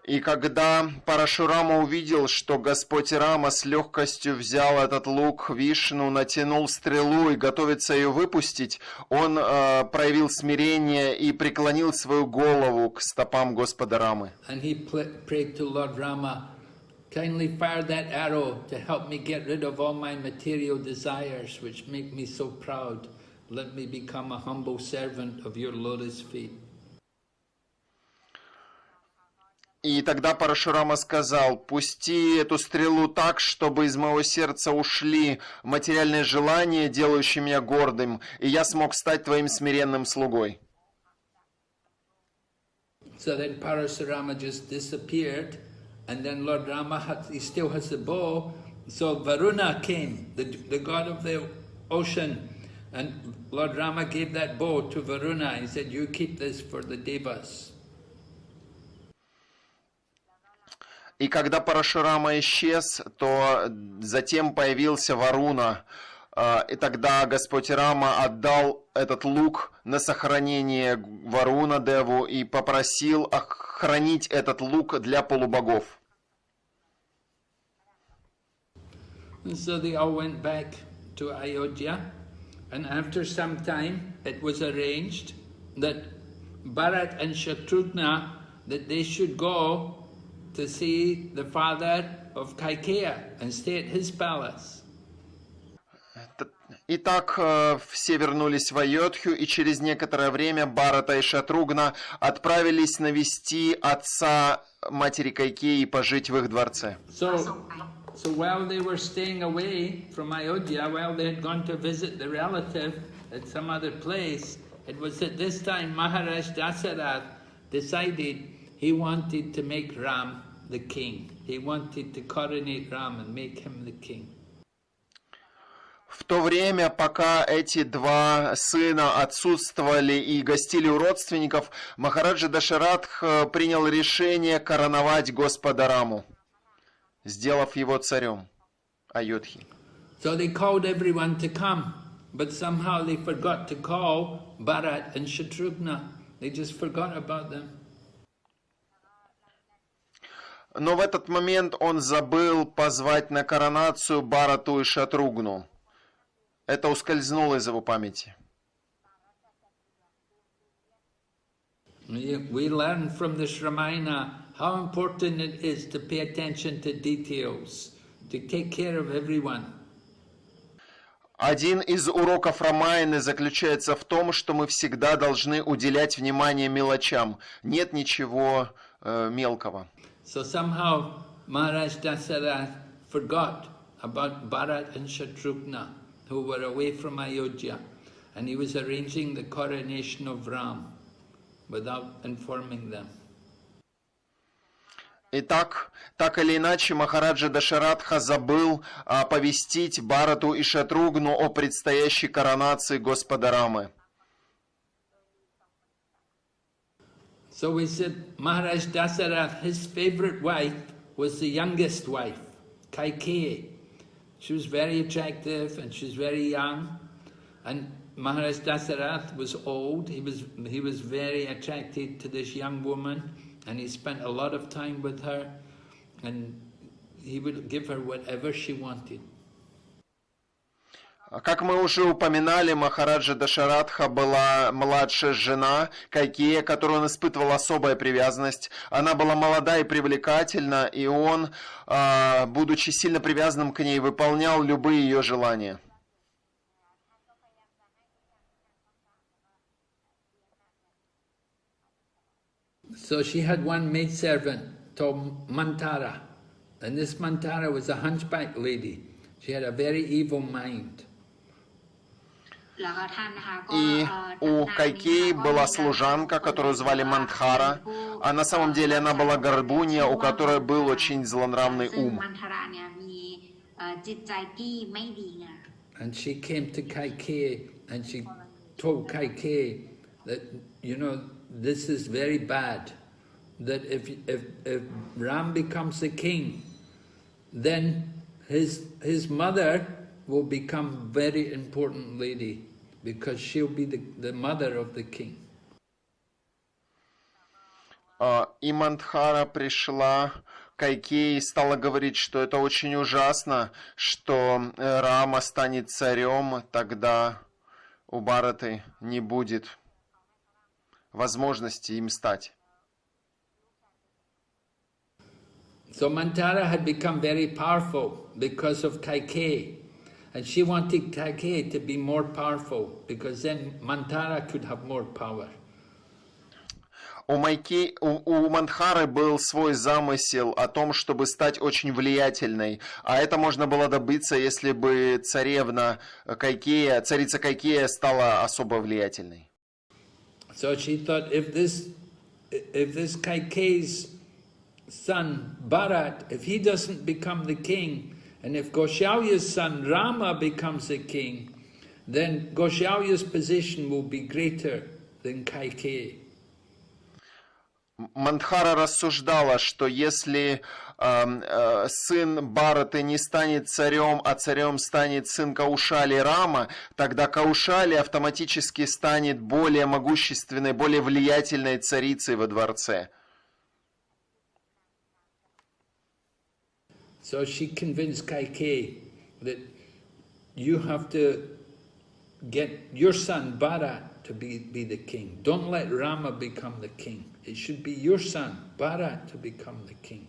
И когда Парашурама увидел, что Господь Рама с легкостью взял этот лук Вишну, натянул стрелу и готовится ее выпустить, он проявил смирение и преклонил свою голову к стопам Господа Рамы. And he prayed to Lord Rama, kindly fire that arrow to help me get rid of all my material desires which make me so proud. Let me become a humble servant of your lotus feet. И тогда Парашурама сказал: «Пусти эту стрелу так, чтобы из моего сердца ушли материальные желания, делающие меня гордым, и я смог стать твоим смиренным слугой». So then Parashurama just disappeared, and then Lord Rama he still has the bow. So Varuna came, the god of the ocean, and Lord Rama gave that bow to Varuna. He said, "You keep this for the devas." И когда Парашурама исчез, то затем появился Варуна. И тогда Господь Рама отдал этот лук на сохранение Варуна Деву и попросил хранить этот лук для полубогов. So they all went back to Ayodhya, and after some time it was arranged that Bharat and Shatrughna, that they should go to see the father of Kaikeya and stay at his palace. Итак, все вернулись в Айодхью, и через некоторое время Бхарата и Шатругна отправились навести отца матери Кайкеи и пожить в их дворце. So while they were staying away from Ayodhya, while they had gone to visit the relative at some other place, it was at this time Maharaja Dasarath decided he wanted to make Ram the king. He wanted to coronate Ram and make him the king. В то время, пока эти два сына отсутствовали и гостили у родственников, Махараджа Дашаратх принял решение короновать Господа Раму, сделав его царем Айодхи. So they called everyone to come, but somehow they forgot to call Bharat and Shatrughna. They just forgot about them. Но в этот момент он забыл позвать на коронацию Бхарату и Шатругну. Это ускользнуло из его памяти. We learn from this Ramayana how important it is to pay attention to details, to take care of everyone. Один из уроков Рамаяны заключается в том, что мы всегда должны уделять внимание мелочам. Нет ничего мелкого. So somehow Maharaj Dasarath forgot about Bharat and Shatrughna, who were away from Ayodhya, and he was arranging the coronation of Ram without informing them. Итак, так или иначе, Махараджа Дашаратха забыл оповестить Бхарату и Шатругну о предстоящей коронации Господа Рамы. So we said Maharaj Dasarath, his favorite wife was the youngest wife, Kaikeyi. She was very attractive and she was very young. And Maharaj Dasarath was old. He was very attracted to this young woman, and he spent a lot of time with her, and he would give her whatever she wanted. Как мы уже упоминали, Махараджа Дашаратха была младшая жена Кайкея, которой он испытывал особую привязанность. Она была молода и привлекательна, и он, будучи сильно привязанным к ней, выполнял любые ее желания. So she had one maidservant called Mantara, and this Mantara was a hunchback lady. She had a very evil mind. И у Кайкеи была служанка, которую звали Мандхара, а на самом деле она была горбунья, у которой был очень злонравный ум. And she came to Kaikeyi and she told Kaikeyi that, you know, this is very bad, that if Ram becomes the king, then his mother will become very important lady, because she'll be the mother of the king. И Мандхара пришла к Кайкеи и стала говорить, что это очень ужасно, что Рама станет царем, тогда у Бхараты не будет возможности им стать. So Mantara had become very powerful because of Kaikeyi, and she wanted Kaikeyi to be more powerful, because then Mantara could have more power. У Мандхары был свой замысел о том, чтобы стать очень влиятельной, а это можно было добиться, если бы царица Кайкея стала особо влиятельной. So she thought, if this Kaikeyi's son Bharat, if he doesn't become the king, and if Goshalya's son Rama becomes the king, then Goshalya's position will be greater than Kaikeyi. Мандхара рассуждала, что если сын Бхараты не станет царем, а царем станет сын Каушали Рама, тогда Каушали автоматически станет более могущественной, более влиятельной царицей во дворце. So she convinced Kaikeyi that you have to get your son Bharat to be the king. Don't let Rama become the king. It should be your son Bharat to become the king.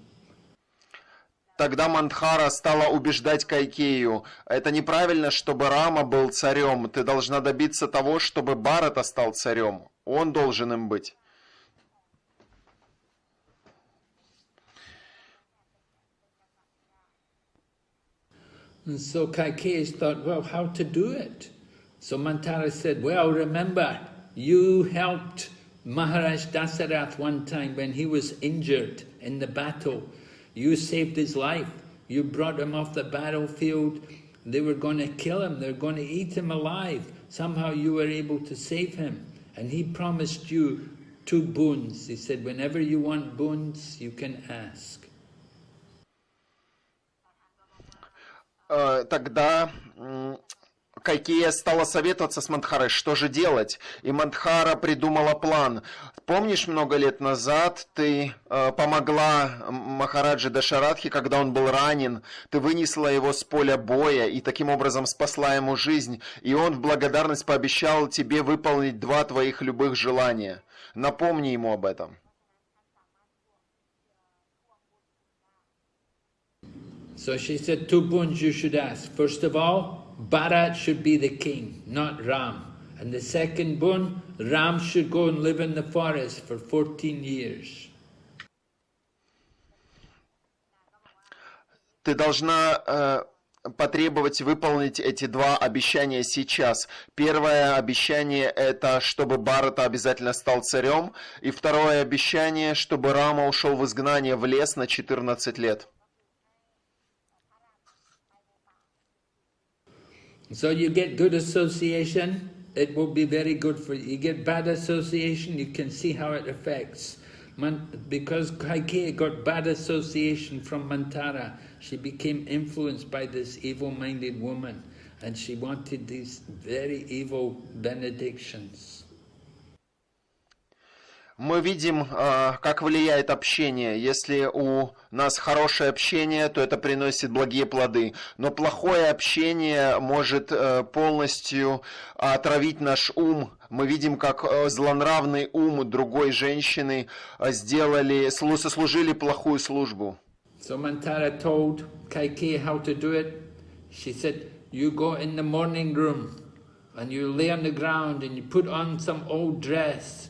Тогда Мандхара стала убеждать Кайкею: это неправильно, чтобы Рама был царем. Ты должна добиться того, чтобы Бхарата стал царем. Он должен им быть. And so Kaikeyi thought, well, how to do it? So Mantara said, well, remember, you helped Maharaja Dasarath one time when he was injured in the battle. You saved his life. You brought him off the battlefield. They were going to kill him. They were going to eat him alive. Somehow you were able to save him. And he promised you 2 boons. He said, whenever you want boons, you can ask. Тогда Кайкея стала советоваться с Мандхарой, что же делать. И Мандхара придумала план. Помнишь, много лет назад ты помогла Махараджи Дашаратхе, когда он был ранен, ты вынесла его с поля боя и таким образом спасла ему жизнь, и он в благодарность пообещал тебе выполнить 2 твоих любых желания. Напомни ему об этом. So she said 2 boons you should ask. First of all, Bharat should be the king, not Ram. And the second boon, Ram should go and live in the forest for 14 years. Ты должна потребовать выполнить эти 2 обещания сейчас. Первое обещание – это чтобы Бхарата обязательно стал царем. И второе обещание – чтобы Рама ушел в изгнание в лес на 14 лет. So you get good association, it will be very good for you. You get bad association, you can see how it affects. Because Kaikeyi got bad association from Mantara, she became influenced by this evil-minded woman, and she wanted these very evil benedictions. Мы видим, как влияет общение. Если у нас хорошее общение, то это приносит благие плоды. Но плохое общение может полностью отравить наш ум. Мы видим, как злонравный ум другой женщины сослужили плохую службу. So Mantara told Kaikeyi how to do it. She said, you go in the morning room, and you lay on the ground, and you put on some old dress,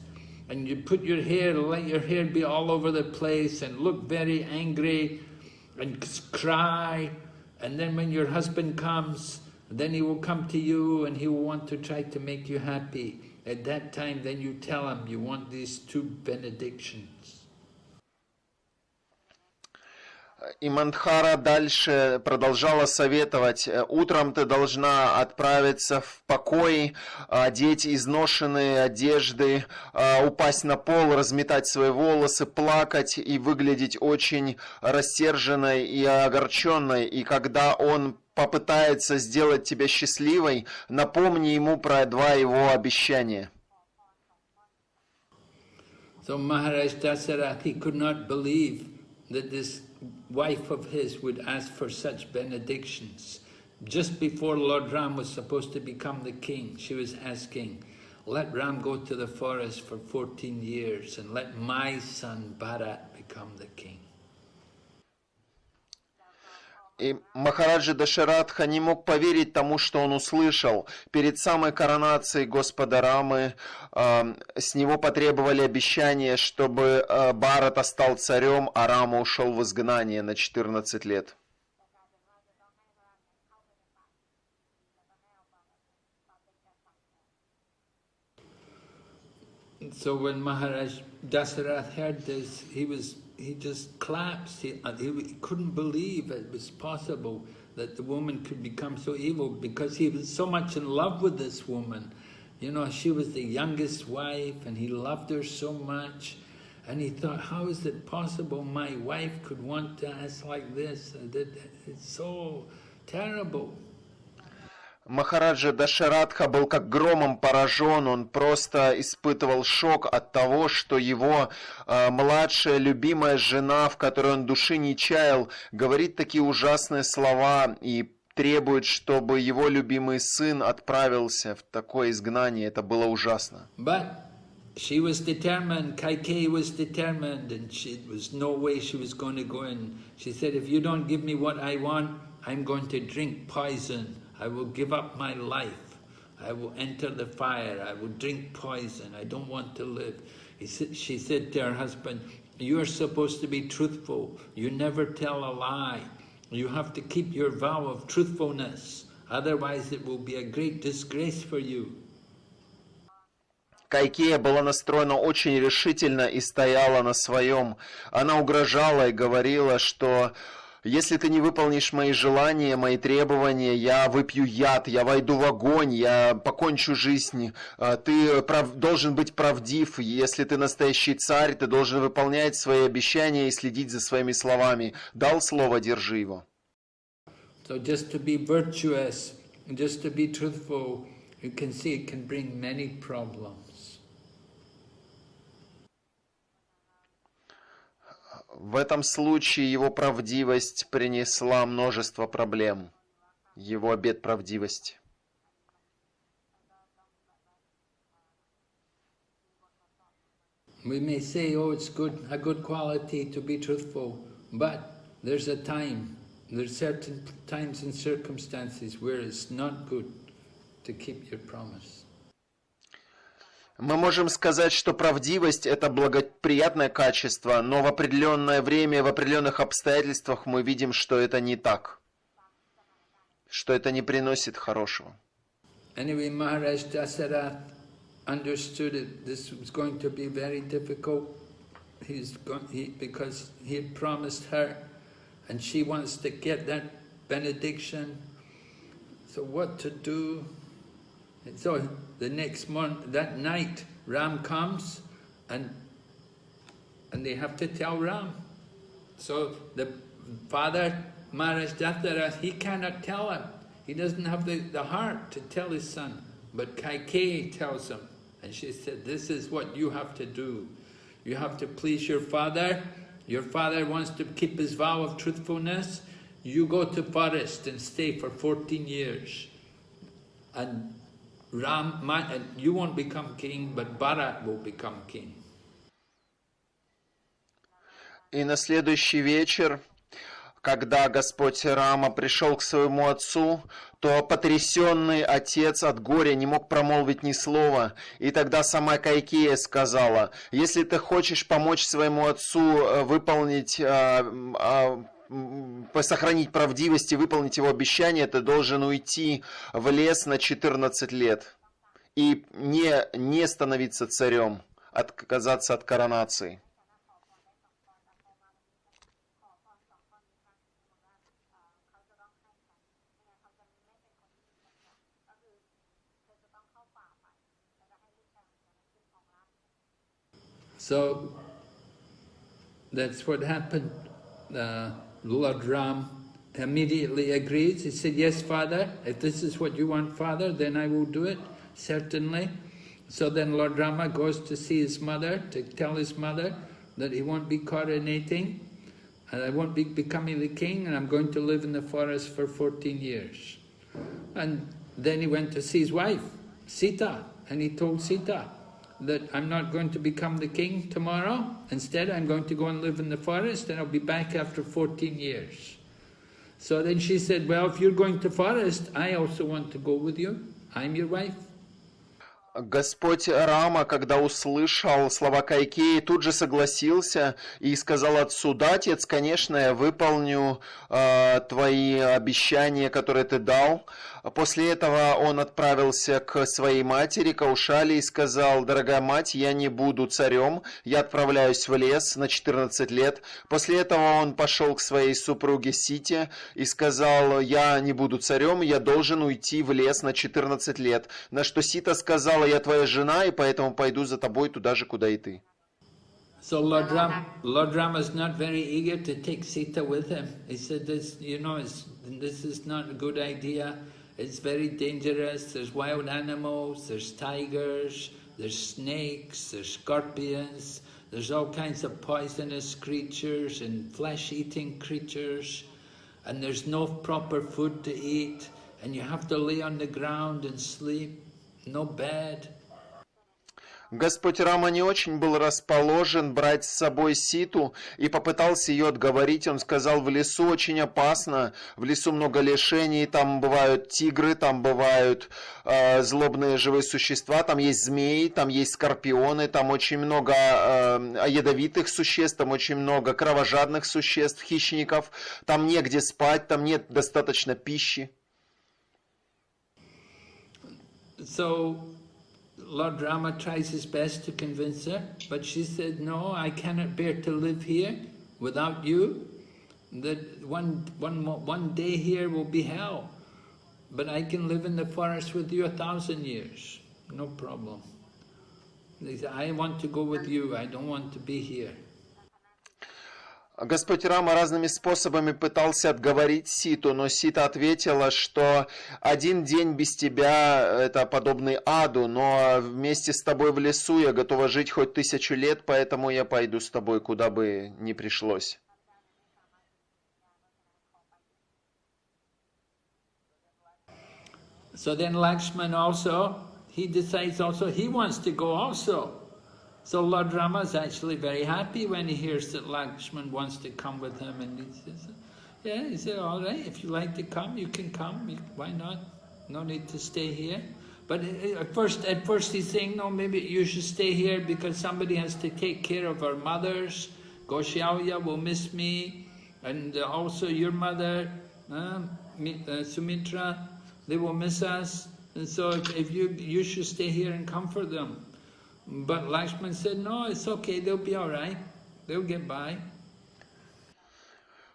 and you put your hair, let your hair be all over the place, and look very angry, and cry, and then when your husband comes, Then he will come to you and he will want to try to make you happy. At that time, then you tell him you want these 2 benedictions. И Мандхара дальше продолжала советовать: утром ты должна отправиться в покой, одеть изношенные одежды, упасть на пол, разметать свои волосы, плакать и выглядеть очень рассерженной и огорченной. И когда он попытается сделать тебя счастливой, напомни ему про 2 его обещания. So Maharaj Dasarath, he could not believe that this wife of his would ask for such benedictions. Just before Lord Ram was supposed to become the king, she was asking, let Ram go to the forest for 14 years and let my son Bharat become the king. И Махараджа Дашаратха не мог поверить тому, что он услышал. Перед самой коронацией Господа Рамы с него потребовали обещания, чтобы Бхарата стал царем, а Рама ушел в изгнание на 14 лет. So when Maharaj Dasarath heard this, he just collapsed. He couldn't believe it was possible that the woman could become so evil, because he was so much in love with this woman. You know, she was the youngest wife and he loved her so much. And he thought, how is it possible my wife could want to ask like this? It's so terrible. Махараджа Дашаратха был как громом поражен, он просто испытывал шок от того, что его младшая любимая жена, в которой он души не чаял, говорит такие ужасные слова и требует, чтобы его любимый сын отправился в такое изгнание. Это было ужасно. But she was determined, Kaikeyi was determined, and there was no way she was going to go in. She said, if you don't give me what I want, I'm going to drink poison. I will give up my life. I will enter the fire. I will drink poison. I don't want to live. She said to her husband, you are supposed to be truthful. You never tell a lie. You have to keep your vow of truthfulness. Otherwise it will be a great disgrace for you. Кайкея была настроена очень решительно и стояла на своем. Она угрожала и говорила, что если ты не выполнишь мои желания, мои требования, я выпью яд, я войду в огонь, я покончу жизнь. Ты должен быть правдив. Если ты настоящий царь, ты должен выполнять свои обещания и следить за своими словами. Дал слово, держи его. So just to be virtuous, just to be truthful, you can see it can bring many problems. В этом случае его правдивость принесла множество проблем. Его обет правдивости. We may say, oh, it's a good quality to be truthful, but there's a time, there's certain times and circumstances where it's not good to keep your promise. Мы можем сказать, что правдивость – это благоприятное качество, но в определенное время, в определенных обстоятельствах мы видим, что это не так, что это не приносит хорошего. Anyway, Maharaj Dasarath understood it. This was going to be very difficult. Because he had promised her, and she wants to get that benediction. So what to do? And so the next morning, that night, Ram comes, and they have to tell Ram. So the father, Maharaj Dasarath, he cannot tell him. He doesn't have the heart to tell his son. But Kaikeyi tells him, and she said, this is what you have to do. You have to please your father. Your father wants to keep his vow of truthfulness. You go to forest and stay for 14 years. And you won't become king, but Bharat will become king. И на следующий вечер, когда Господь Рама пришел к своему отцу, то потрясенный отец от горя не мог промолвить ни слова. И тогда сама Кайкея сказала, если ты хочешь помочь своему отцу выполнить сохранить правдивость и выполнить его обещание, ты должен уйти в лес на 14 лет и не становиться царем, отказаться от коронации. So that's what happened. Lord Ram immediately agrees. He said, "Yes, Father, if this is what you want, Father, then I will do it, certainly." So then Lord Rama goes to see his mother, to tell his mother that he won't be coronating, and I won't be becoming the king, and I'm going to live in the forest for 14 years. And then he went to see his wife, Sita, and he told Sita that I'm not going to become the king tomorrow. Instead, I'm going to go and live in the forest, and I'll be back after 14 years. So then she said, well, if you're going to forest, I also want to go with you. I'm your wife. Господь Рама, когда услышал слова Кайкеи, тут же согласился и сказал отцу: да, отец, конечно, я выполню твои обещания, которые ты дал. После этого он отправился к своей матери, Каушали, и сказал: дорогая мать, я не буду царем, я отправляюсь в лес на 14 лет. После этого он пошел к своей супруге Сите и сказал: я не буду царем, я должен уйти в лес на 14 лет. На что Сита сказала: я твоя жена, и поэтому пойду за тобой туда же, куда и ты. So Lord Rama is not very eager to take Sita with him. He said, this is not a good idea. It's very dangerous. There's wild animals, there's tigers, there's snakes, there's scorpions, there's all kinds of poisonous creatures and flesh-eating creatures, and there's no proper food to eat, and you have to lay on the ground and sleep, no bed. Господь Рама не очень был расположен брать с собой Ситу и попытался ее отговорить. Он сказал: в лесу очень опасно, в лесу много лишений, там бывают тигры, там бывают злобные живые существа, там есть змеи, там есть скорпионы, там очень много ядовитых существ, там очень много кровожадных существ, хищников, там негде спать, там нет достаточно пищи. So Lord Rama tries his best to convince her, but she said, no, I cannot bear to live here without you. That one day here will be hell, but I can live in the forest with you 1,000 years, no problem. They said, I want to go with you, I don't want to be here. Господь Рама разными способами пытался отговорить Ситу, но Сита ответила, что один день без тебя это подобный аду, но вместе с тобой в лесу я готова жить хоть 1000 лет, поэтому я пойду с тобой, куда бы ни пришлось. So then Lakshman also, he decides also, he wants to go also. So Lord Rama is actually very happy when he hears that Lakshman wants to come with him, and he says, yeah, he said, all right, if you like to come, you can come, why not? No need to stay here. But at first he's saying, no, maybe you should stay here because somebody has to take care of our mothers. Goshyalya will miss me, and also your mother, Sumitra, they will miss us. And so if you should stay here and comfort them. But Lakshman said, no, it's okay, they'll be all right, they'll get by.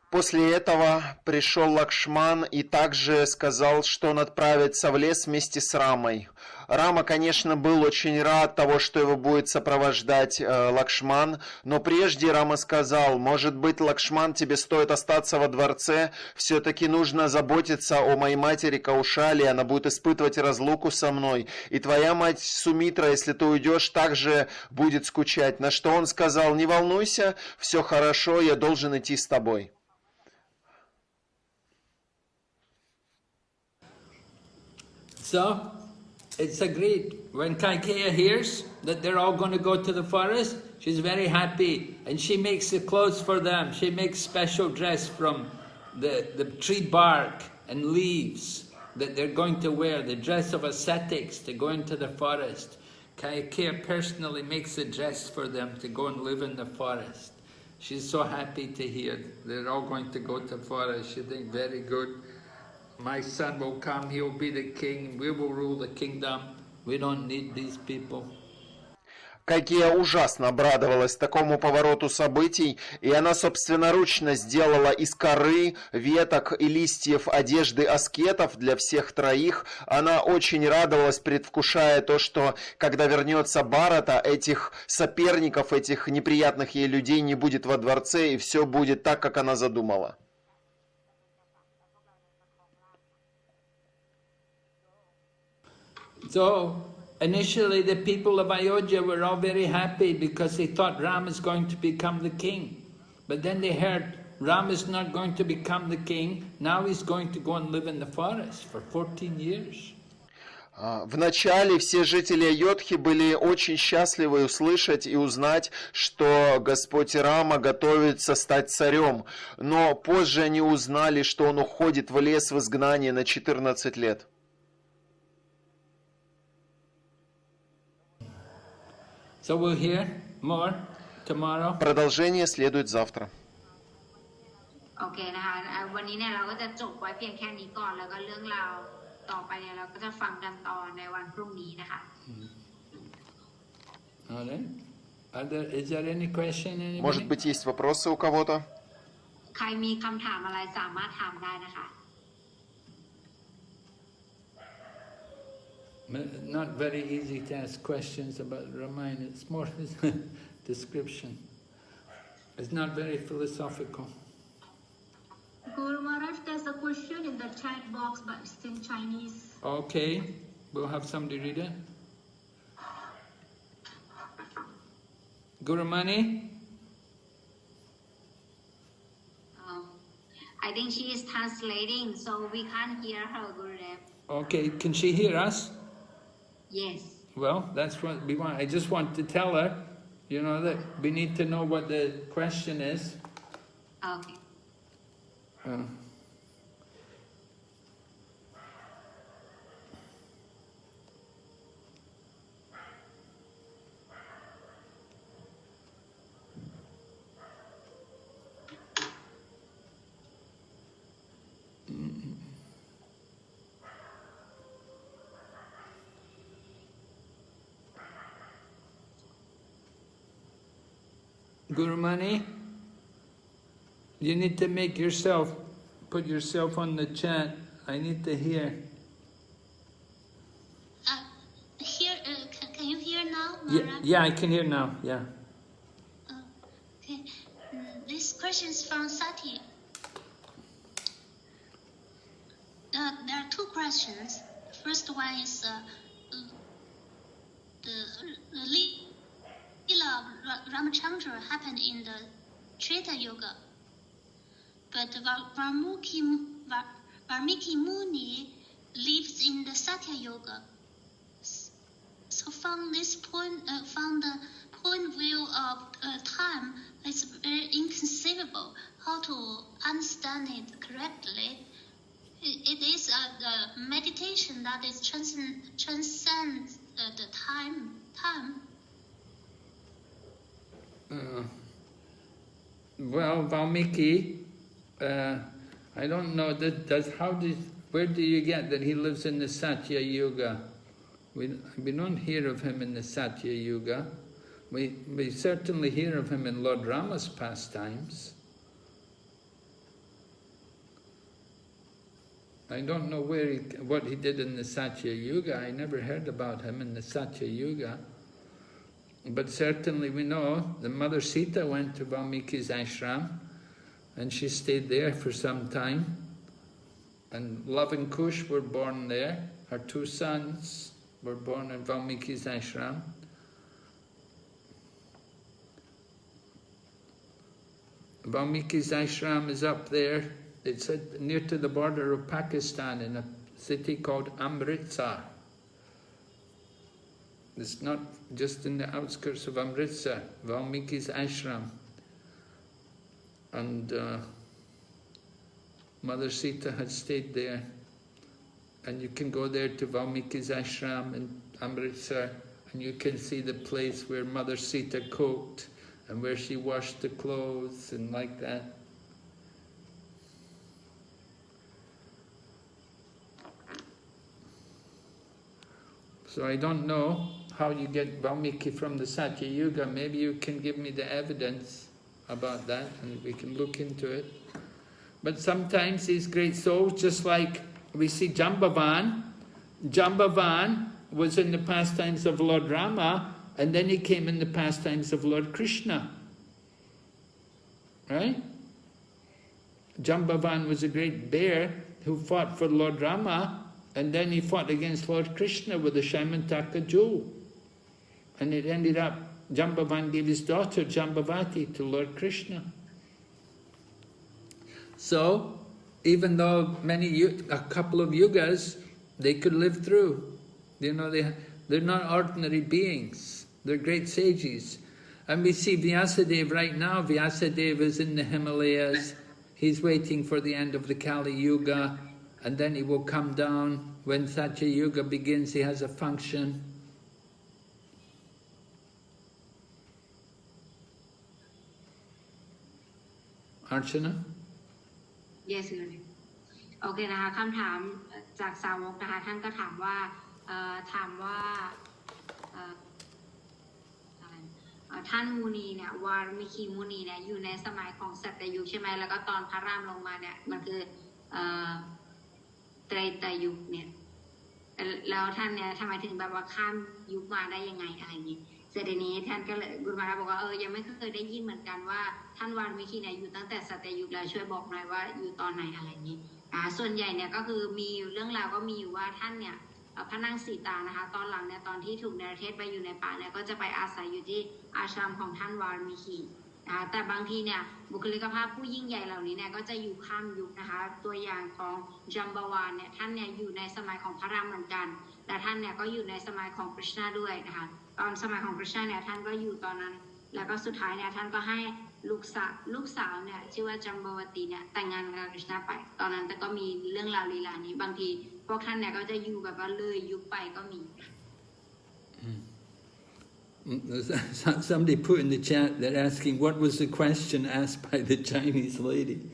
После этого пришел Лакшман и также сказал, что он отправится в лес вместе с Рамой. Рама, конечно, был очень рад того, что его будет сопровождать Лакшман, но прежде Рама сказал: может быть, Лакшман, тебе стоит остаться во дворце, все-таки нужно заботиться о моей матери Каушали, она будет испытывать разлуку со мной, и твоя мать Сумитра, если ты уйдешь, также будет скучать. На что он сказал: не волнуйся, все хорошо, я должен идти с тобой. So, it's agreed. When Kaikeya hears that they're all going to go to the forest, she's very happy, and she makes the clothes for them. She makes special dress from the tree bark and leaves that they're going to wear, the dress of ascetics to go into the forest. Kaikeya personally makes the dress for them to go and live in the forest. she's so happy to hear they're all going to go to forest. She thinks, very good. My son will come, he'll be the king, we will rule the kingdom. We don't need these people. Какие ужасно обрадовалась такому повороту событий, и она собственноручно сделала из коры, веток и листьев одежды аскетов для всех троих. Она очень радовалась, предвкушая то, что когда вернется Бхарата, этих соперников, этих неприятных ей людей не будет во дворце, и все будет так, как она задумала. So, initially the people of Ayodhya were all very happy because they thought Ram is going to become the king. But then they heard Ram is not going to become the king, now he's going to go and live in the forest for 14 years. Вначале все жители Айодхи были очень счастливы услышать и узнать, что Господь Рама готовится стать царем. Но позже они узнали, что он уходит в лес в изгнание на 14 лет. So we'll hear more tomorrow. Продолжение следует завтра. โอเคนะคะวันนี้เนี่ยเราก็จะจบไว้เพียงแค่นี้ก่อนแล้วก็เรื่องราวต่อไปเนี่ยเราก็จะฟังกันต่อในวันพรุ่งนี้นะคะ Alright. Is there any question? Может быть, есть вопросы у кого-то? ใครมีคำถามอะไรสามารถถามได้นะคะ Not very easy to ask questions about Ramayana. It's more description. It's not very philosophical. Guru Maharaj, there's a question in the chat box, but it's in Chinese. Okay, we'll have somebody read it. Guru Mani? I think she is translating, so we can't hear her, Gurudev. Okay, can she hear us? Yes. Well, that's what we want. I just want to tell her, you know, that we need to know what the question is. Okay. Guru Mani, you need to make yourself, put yourself on the chat. I need to hear. Can you hear now, Yeah, yeah, I can hear now, yeah. Okay. This question is from Sati. There are two questions. First one is the Leela of Ramachandra happened in the Treta Yuga, but Valmiki Muni lives in the Satya Yuga. So from this point, from the point of view of time, it's very inconceivable how to understand it correctly. It is the meditation that is transcends the time. Well, Valmiki, I don't know, where do you get that he lives in the Satya Yuga? We don't hear of him in the Satya Yuga. We certainly hear of him in Lord Rama's pastimes. I don't know what he did in the Satya Yuga. I never heard about him in the Satya Yuga. But certainly we know the Mother Sita went to Valmiki's ashram and she stayed there for some time. And Love and Kush were born there. Her two sons were born in Valmiki's ashram. Valmiki's ashram is up there. It's near to the border of Pakistan in a city called Amritsar. It's not just in the outskirts of Amritsar, Valmiki's ashram. And Mother Sita had stayed there. And you can go there to Valmiki's ashram in Amritsar, and you can see the place where Mother Sita cooked, and where she washed the clothes and like that. So I don't know how you get Valmiki from the Satya Yuga. Maybe you can give me the evidence about that and we can look into it. But sometimes these great souls, just like we see Jambavan was in the pastimes of Lord Rama, and then he came in the pastimes of Lord Krishna. Right? Jambavan was a great bear who fought for Lord Rama, and then he fought against Lord Krishna with a Shaimantaka jewel. And it ended up, Jambavan gave his daughter Jambavati to Lord Krishna. So, even though a couple of yugas, they could live through. You know, they're not ordinary beings. They're great sages. And we see Vyasadeva right now. Vyasadeva is in the Himalayas. He's waiting for the end of the Kali Yuga. And then he will come down. When Satya Yuga begins, he has a function. Archana? Yes, sir. โอเคนะคะคำถามจากสาวกนะคะท่านก็ถามว่าท่านมูนีเนี่ยวาลมิคีมูนีเนี่ยอยู่ในสมัยของสัตยุคใช่ไหมแล้วก็ตอนพระรามลงมาเนี่ยมันคือไตรตยุคเนี่ยแล้วท่านเนี่ยทำไมถึงแบบว่าข้ามยุคมาได้ยังไงอะไรอย่างนี้เสร็จนี้ท่านก็เลยกุรุมาราบอกว่ายังไม่เคยได้ยินเหมือนกันว่าท่านวาลมิคีเนี่ยอยู่ตั้งแต่สัตยุคแล้วช่วยบอกหน่อยว่าอยู่ตอนไหนอะไรอย่างนี้ส่วนใหญ่เนี่ยก็คือมีเรื่องราวก็มีอยู่ว่าท่านเนี่ยพระนางสีตานะคะตอนหลังเนี่ยตอนที่ถูกเนรเทศไปอยู่ในป่าเนี่ยก็จะไปอาศัยอยู่ที่อาชรามของท่านวาลมิคีแต่บางทีเนี่ยบุคลิกภาพผู้ยิ่งใหญ่เหล่านี้เนี่ยก็จะอยู่ข้ามยุคนะคะตัวอย่างของจัมบาวานเนี่ยท่านเนี่ยอยู่ในสมัยของพระรามเหมือนกันแต่ท่านเนี่ยก็อยู่ในสมัยของกฤษณะด้วยนะคะตอนสมัยของกฤษณะเนี่ยท่านก็อยู่ตอนนั้นแล้วก็สุดท้ายเนี่ยท่านก็ให้ลูกสาวเนี่ยชื่อว่าจัมบาวตีเนี่ยแต่งงานกับกฤษณะไปตอนนั้นแต่ก็มีเรื่องราวลีลานี้บางทีพวกท่านเนี่ยก็จะอยู่แบบว่าเลยยุคไปก็มี Somebody put in the chat, they're asking, what was the question asked by the Chinese lady?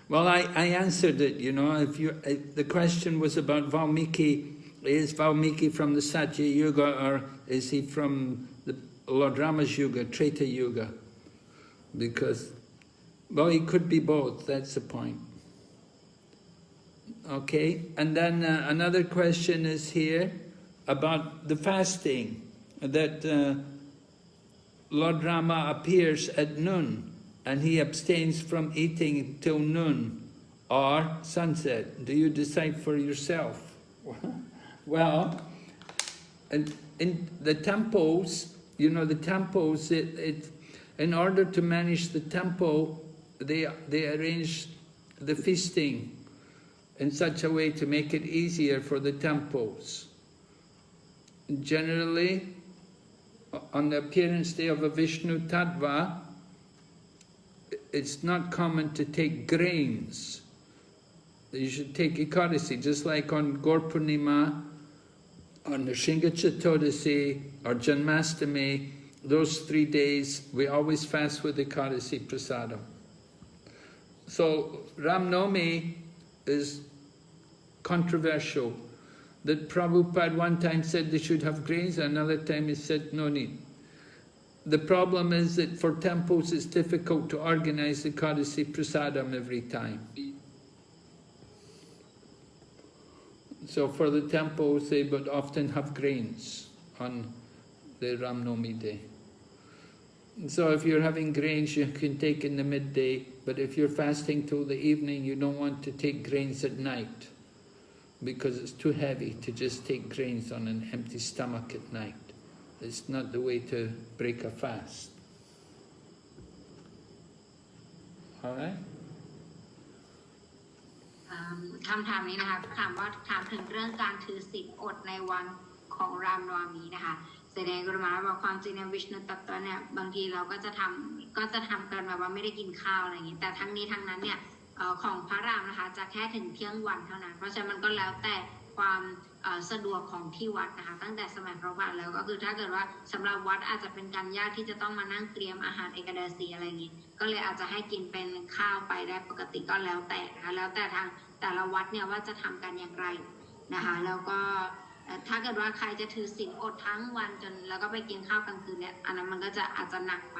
Well, I answered it, you know. The question was about Valmiki. Is Valmiki from the Satya Yuga, or is he from the Lord Rama's Yuga, Treta Yuga? Because, well, he could be both, that's the point. Okay, and then another question is here about the fasting, that Lord Rama appears at noon and he abstains from eating till noon or sunset. Do you decide for yourself? Well, in the temples, you know, the temples, in order to manage the temple, they arrange the feasting in such a way to make it easier for the temples. Generally, on the appearance day of a Vishnu Tattva, it's not common to take grains. You should take Ekadasi, just like on Gaur Purnima, on the Shinga Chaturdasi, or Janmastami, those 3 days, we always fast with Ekadasi Prasadam. So, Ramnavami is controversial. That Prabhupada one time said they should have grains, another time he said no need. The problem is that for temples it's difficult to organize the Ekadasi Prasadam every time. So for the temples they would often have grains on the Ramnavami day. So if you're having grains you can take in the midday, but if you're fasting till the evening you don't want to take grains at night, because it's too heavy to just take grains on an empty stomach at night. It's not the way to break a fast. All right? คำถามนี้นะคะถามถึงเรื่องการถือศีลอดในวันของรามนวมีนะคะแสดงกุรมาว่าความจริงในวิชนุตัตตวเนี่ยบางทีเราก็จะทำกันแบบว่าไม่ได้กินข้าวอะไรอย่างนี้แต่ทั้งนี้ทั้งนั้นเนี่ยของพระรามนะคะจะแค่ถึงเที่ยงวันเท่านั้นเพราะฉะนั้นมันก็แล้วแต่ ความสะดวกของที่วัดนะคะตั้งแต่สมัยพระบาทแล้วก็คือถ้าเกิดว่าสำหรับวัดอาจจะเป็นการยากที่จะต้องมานั่งเตรียมอาหารเอกดาสีอะไรอย่างนี้ก็เลยอาจจะให้กินเป็นข้าวไปได้ปกติก็แล้วแต่นะคะแล้วแต่ทางแต่ละวัดเนี่ยว่าจะทำกันอย่างไรนะคะแล้วก็ถ้าเกิดว่าใครจะถือศีลอดทั้งวันจนแล้วก็ไปกินข้าวกลางคืนเนี่ยอันนั้นมันก็จะอาจจะหนักไป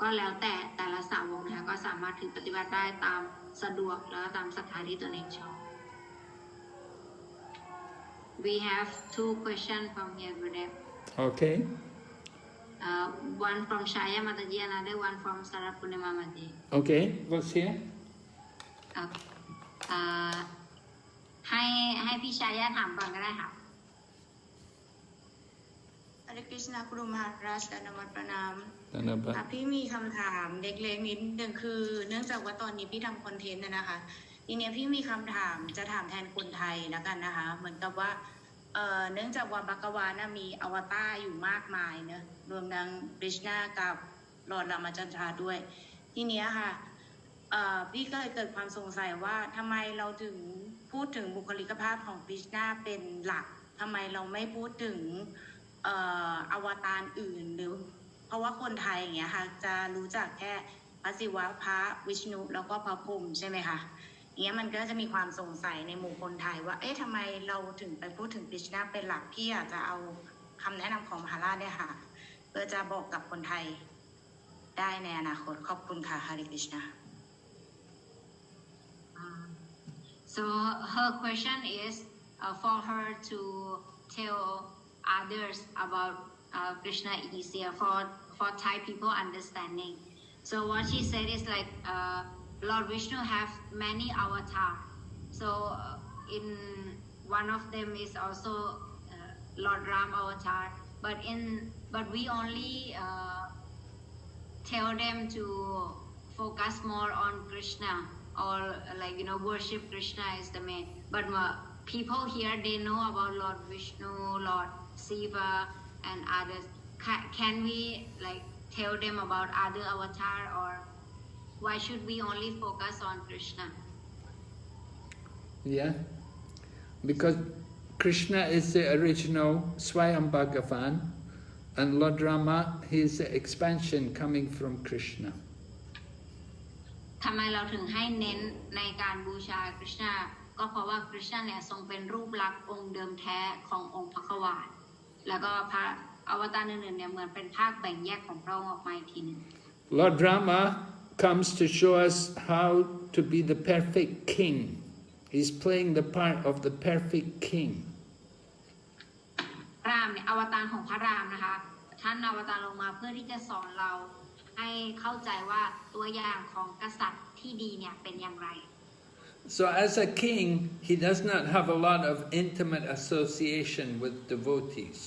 ก็แล้วแต่ละสาวกนะคะก็สามารถถือปฏิบัติได้ตามสะดวกแล้วตามศรัทธาที่ตัวเองชอบ We have 2 questions from here, Gurudev. Okay. One from Shaya Mataji, another one from Sarapurnima Mataji. Okay, what's here? ให้พี่ชายาถามก่อนก็ได้ค่ะ ฮาริคริชนาครูมหาราชนมัสประนาม Dhanabad. พี่มีคำถามเล็กๆนิดนึงคือเนื่องจากว่าตอนนี้พี่ทำคอนเทนต์นะคะทีนี้พี่มีคำถามจะถามแทนคนไทยแล้วกันนะคะเหมือนกับว่าเนื่องจากว่าบักวานะมีอวตารอยู่มากมายเนอะรวมทั้งคริชนากับลอร์ดรามาจันทราด้วยทีนี้ค่ะพี่ก็เลยเกิดความสงสัยว่าทำไมเราถึงพูดถึงบุคลิกภาพของคริชนาเป็นหลักทำไมเราไม่พูดถึงอวตารอื่นหรือเพราะว่าคนไทยอย่างเงี้ยค่ะจะรู้จักแค่พระศิวะพระวิษณุแล้วก็พระพรหมใช่ไหมคะอย่างเงี้ยมันก็จะมีความสงสัยในหมู่คนไทยว่าเอ๊ะทำไมเราถึงไปพูดถึงคริชนาเป็นหลักพี่อยากจะเอาคำแนะนำของมหาราชเนี่ยค่ะเพื่อจะบอกกับคนไทยได้ในอนาคตขอบคุณค่ะฮาริคริชนา So her question is for her to tell others about Krishna is easier for Thai people understanding. So what she said is like Lord Vishnu have many avatars. So in one of them is also Lord Ram avatar. But we only tell them to focus more on Krishna or worship Krishna is the main. But people here they know about Lord Vishnu, Lord Shiva, and others. Can we tell them about other avatar or why should we only focus on Krishna? Yeah, because Krishna is the original Swayam Bhagavan, and Lord Rama, he is the expansion coming from Krishna. ทำไมเราถึงให้เน้นในการบูชาคริชนาก็เพราะว่าคริชนาเนี่ยทรงเป็นรูปลักษณ์องค์เดิมแท้ขององค์พระขวานแล้วก็พระอวตารอื่นๆเนี่ยเหมือนเป็นภาคแบ่งแยกของพระองค์ออกมาอีกทีนึง Lord Rama comes to show us how to be the perfect king. He's playing the part of the perfect king. รามเนี่ยอวตารของพระรามนะคะท่านอวตารลงมาเพื่อที่จะสอนเราให้เข้าใจว่าตัวอย่างของกษัตริย์ที่ดีเนี่ยเป็นอย่างไร So as a king, he does not have a lot of intimate association with devotees.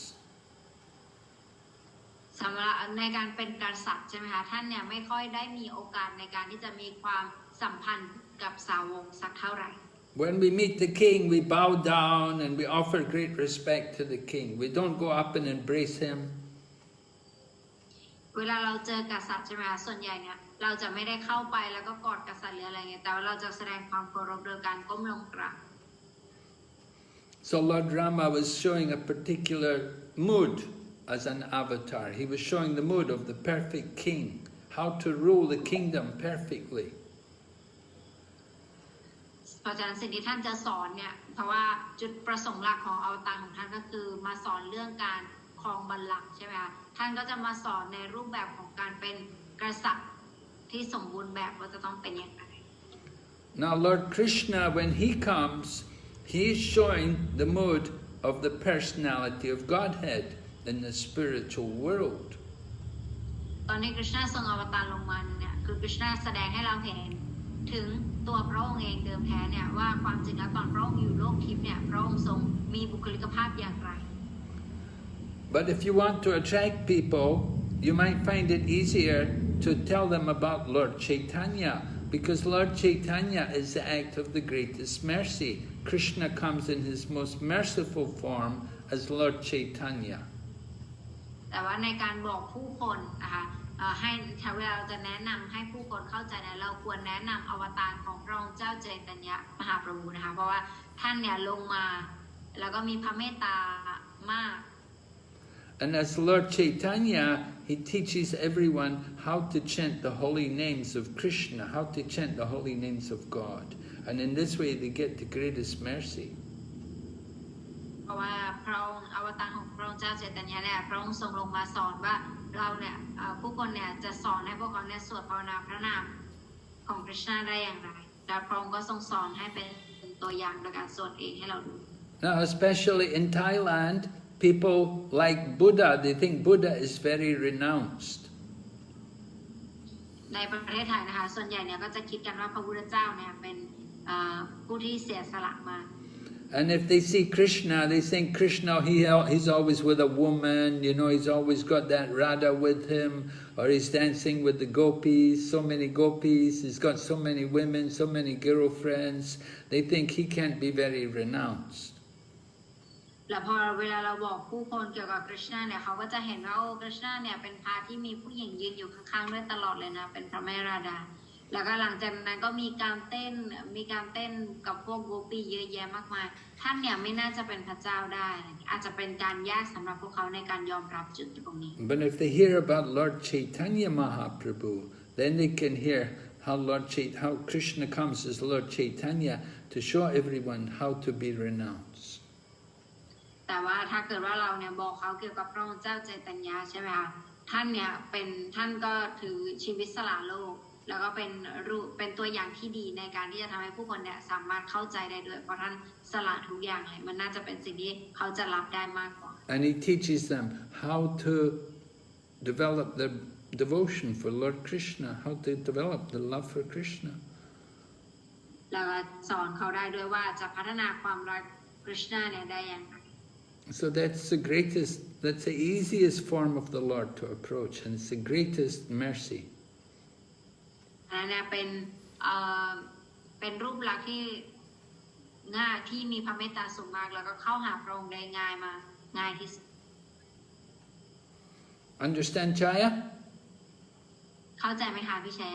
สำหรับในการเป็นกษัตริย์ใช่ไหมคะท่านเนี่ยไม่ค่อยได้มีโอกาสในการที่จะมีความสัมพันธ์กับสาวกสักเท่าไหร่ When we meet the king, we bow down and we offer great respect to the king. We don't go up and embrace him. เวลาเราเจอกษัตริย์ใช่ไหมคะส่วนใหญ่เนี่ยเราจะไม่ได้เข้าไปแล้วก็กอดกษัตริย์หรืออะไรเงี้ยแต่ว่าเราจะแสดงความเคารพโดยการก้มลงกราบ So Lord Rama was showing a particular mood as an avatar. He was showing the mood of the perfect king, how to rule the kingdom perfectly. เพราะฉะนั้นสิ่งที่ท่านจะสอนเนี่ยเพราะว่าจุดประสงค์หลักของอวตารของท่านก็คือมาสอนเรื่องการครองบัลลังก์ใช่ไหมคะท่านก็จะมาสอนในรูปแบบของการเป็นกษัตริย์ที่สมบูรณ์แบบว่าจะต้องเป็นอย่างไร Now Lord Krishna, when he comes, he is showing the mood of the personality of Godhead in the spiritual world. ตอนนี้คริชนาทรงอวตารลงมาเนี่ยคือคริชนาแสดงให้เราเห็นถึงตัวพระองค์เองเดิมแท้เนี่ยว่าความจริงแล้วตอนพระองค์อยู่โลกทิพย์เนี่ยพระองค์ทรงมีบุคลิกภาพอย่างไร But if you want to attract people, you might find it easier to tell them about Lord Chaitanya, because Lord Chaitanya is the act of the greatest mercy. Krishna comes in his most merciful form as Lord Chaitanya. แต่ว่าในการบอกผู้คนนะคะให้เวลาเราจะแนะนำให้ผู้คนเข้าใจนะเราควรแนะนำอวตารของพระองค์เจ้าใจตัญญะมหาประภูนะคะเพราะว่าท่านเนี่ยลงมา แล้วก็มีพระเมตตามาก And as Lord Chaitanya, he teaches everyone how to chant the holy names of Krishna, how to chant the holy names of God. And in this way they get the greatest mercy. เพราะว่าพระองค์อวตารของพระองค์เจ้าเจตญาเนี่ยพระองค์ทรงลงมาสอนว่าเราเนี่ยผู้คนเนี่ยจะสอนให้พวกเขาเนี่ยสวดภาวนาพระนามของคริชนาได้อย่างไรและพระองค์ก็ทรงสอนให้เป็นตัวอย่างโดยการสวดเองให้เราดู Now, especially in Thailand, people like Buddha, they think Buddha is very renounced. ในประเทศไทยนะคะส่วนใหญ่เนี่ยก็จะคิดกันว่าพระพุทธเจ้าเนี่ยเป็นผู้ที่เสียสละมา And if they see Krishna, they think Krishna, he's always with a woman, you know, he's always got that Radha with him, or he's dancing with the gopis, so many gopis, he's got so many women, so many girlfriends. They think he can't be very renounced. แล้วพอเวลาเราบอกผู้คนเกี่ยวกับคริชนาเนี่ยเขาก็จะเห็นว่าโอ้คริชนาเนี่ยเป็นพระที่มีผู้หญิงยืนอยู่ข้างๆด้วยตลอดเลยนะเป็นพระแม่ราดาแล้วก็หลังจากนั้นก็มีการเต้นกับพวกโกปีเยอะแยะมากมายท่านเนี่ยไม่น่าจะเป็นพระเจ้าได้อาจจะเป็นการยากสำหรับพวกเขาในการยอมรับจุดตรงนี้ But if they hear about Lord Chaitanya Mahaprabhu, then they can hear how Krishna comes as Lord Chaitanya to show everyone how to be renounced. แต่ว่าถ้าเกิดว่าเราเนี่ยบอกเขาเกี่ยวกับพระองค์เจ้าใจตัญญาใช่ไหมคะท่านก็ถือชีวิตสละโลกแล้วก็เป็นตัวอย่างที่ดีในการที่จะทำให้ผู้คนเนี่ยสามารถเข้าใจได้ด้วยเพราะท่านสละทุกอย่างเลยมันน่าจะเป็นสิ่งที่เขาจะรับได้มากกว่า And he teaches them how to develop their devotion for Lord Krishna, how to develop the love for Krishna. แล้วก็สอนเขาได้ด้วยว่าจะพัฒนาความรักคริชนาเนี่ยได้อย่างไร So that's the easiest form of the Lord to approach, and it's the greatest mercy. อันนั้นเป็นรูปลักษณ์ที่มีพระเมตตาสูงมากแล้วก็เข้าหาพระองค์ได้ง่ายที่สุด Understand, Chaya? เข้าใจไหมคะพี่ชัย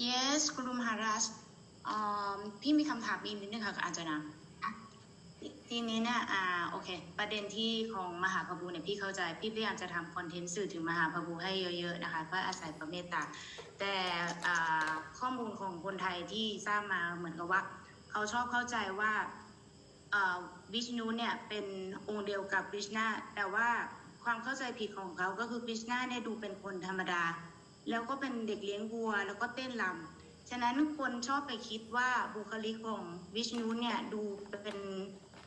Yes คุณลุงมหาราชพี่มีคำถามอีกนิดนึงค่ะอาจารย์ทีนี้เนี่ยโอเคประเด็นที่ของมหาพระบูเนี่ยพี่เข้าใจพี่พยายามจะทำคอนเทนต์สื่อถึงมหาพระบูให้เยอะๆนะคะเพื่ออาศัยพระเมตตาแต่ข้อมูลของคนไทยที่ทราบมาเหมือนกับว่าเขาชอบเข้าใจว่าวิชณุเนี่ยเป็นองค์เดียวกับคริชนาแต่ว่าความเข้าใจผิดของเขาก็คือคริชนาเนี่ยดูเป็นคนธรรมดาแล้วก็เป็นเด็กเลี้ยงวัวแล้วก็เต้นรำฉะนั้นคนชอบไปคิดว่าบุคลิกของวิชณุเนี่ยดูเป็น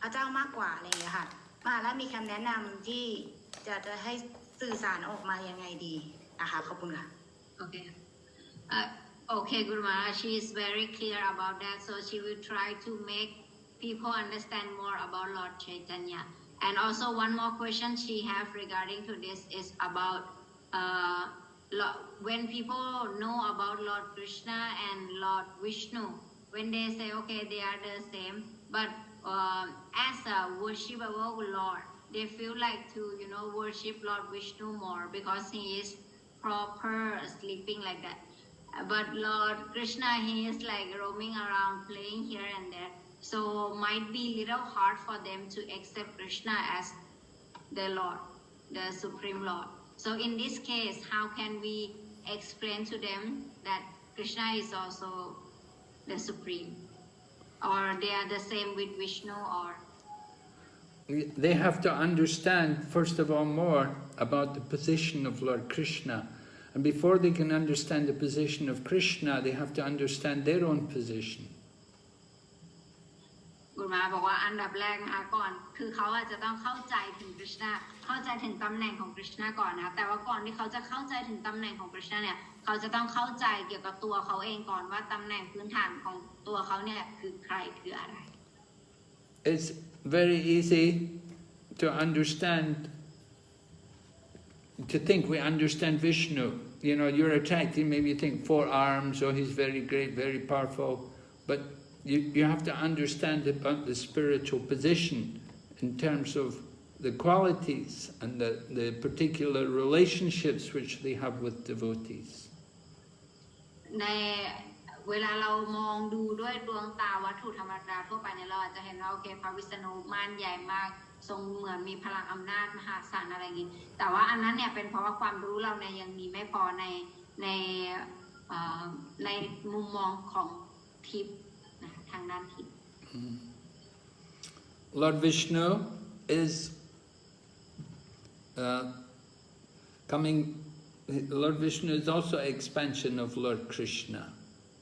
พระเจ้ามากกว่าอะไรอย่างเงี้ยค่ะมาแล้วมีคำแนะนำที่จะให้สื่อสารออกมายังไงดีนะคะขอบคุณค่ะ Okay, Guru Maharaj, she is very clear about that, so she will try to make people understand more about Lord Chaitanya. And also one more question she have regarding to this is about when people know about Lord Krishna and Lord Vishnu, when they say okay they are the same, but as a worshipper of Lord, they feel like to worship Lord Vishnu more because he is proper sleeping like that. But Lord Krishna, he is like roaming around playing here and there, so might be little hard for them to accept Krishna as the Lord, the Supreme Lord. So in this case, how can we explain to them that Krishna is also the Supreme, or they are the same with Vishnu, or They have to understand, first of all, more about the position of Lord Krishna. And before they can understand the position of Krishna, they have to understand their own position. กุมาบอกว่าอันดับแรกนะคะก่อนคือเขาอาจจะต้องเข้าใจถึงคริชนาเข้าใจถึงตำแหน่งของคริชนาก่อนนะคะแต่ว่าก่อนที่เขาจะเข้าใจถึงตำแหน่งของคริชนาเนี่ยเขาจะต้องเข้าใจเกี่ยวกับตัวเขาเองก่อนว่าตำแหน่งพื้นฐานของตัวเขาเนี่ยคือใครคืออะไร It's very easy to understand, to think we understand Vishnu. You know, you're attracted, maybe you think 4 arms, or he's very great, very powerful, but you have to understand about the spiritual position in terms of the qualities and the particular relationships which they have with devotees. ใน เวลาเรามองดูด้วยดวงตาวัตถุธรรมดาทั่วไปเนี่ยเราอาจจะเห็นว่าโอเคพระวิษณุม่านใหญ่มากทรงเหมือนมีพลังอำนาจมหาศาลอะไรอย่างนี้แต่ว่าอันนั้นเนี่ยเป็นเพราะว่าความรู้เราเนี่ยยังมีไม่พอในมุมมองของทิพย์ทางด้านทิพย์ Lord Vishnu is coming. Lord Vishnu is also an expansion of Lord Krishna.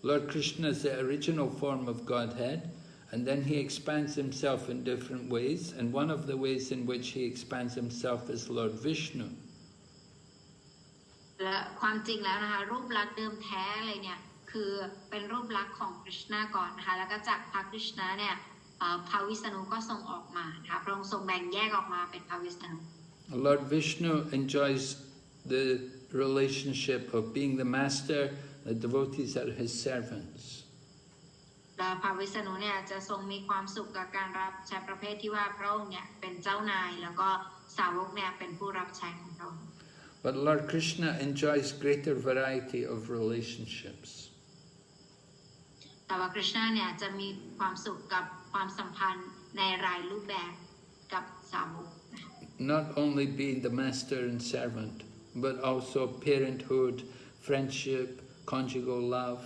Lord Krishna is the original form of Godhead, and then he expands himself in different ways, and one of the ways in which he expands himself is Lord Vishnu. และความจริงแล้วนะคะรูปลักษณ์เดิมแท้เลยเนี่ยคือเป็นรูปลักษณ์ของคริชนาก่อนนะคะแล้วก็จากพระคริชนาเนี่ยพระวิษณุก็ทรงออกมานะคะพระองค์ทรงแบ่งแยกออกมาเป็นพระวิษณุ Lord Vishnu enjoys the relationship of being the master, the devotees are his servants. และพระวิษณุเนี่ยจะทรงมีความสุขกับการรับใช้ประเภทที่ว่าพระองค์เนี่ยเป็นเจ้านายแล้วก็สาวกเนี่ยเป็นผู้รับใช้ของพระองค์ But Lord Krishna enjoys greater variety of relationships. แต่ว่าคริชนาเนี่ยจะมีความสุขกับความสัมพันธ์ในหลายรูปแบบกับสาวก Not only being the master and servant, but also parenthood, friendship, conjugal love.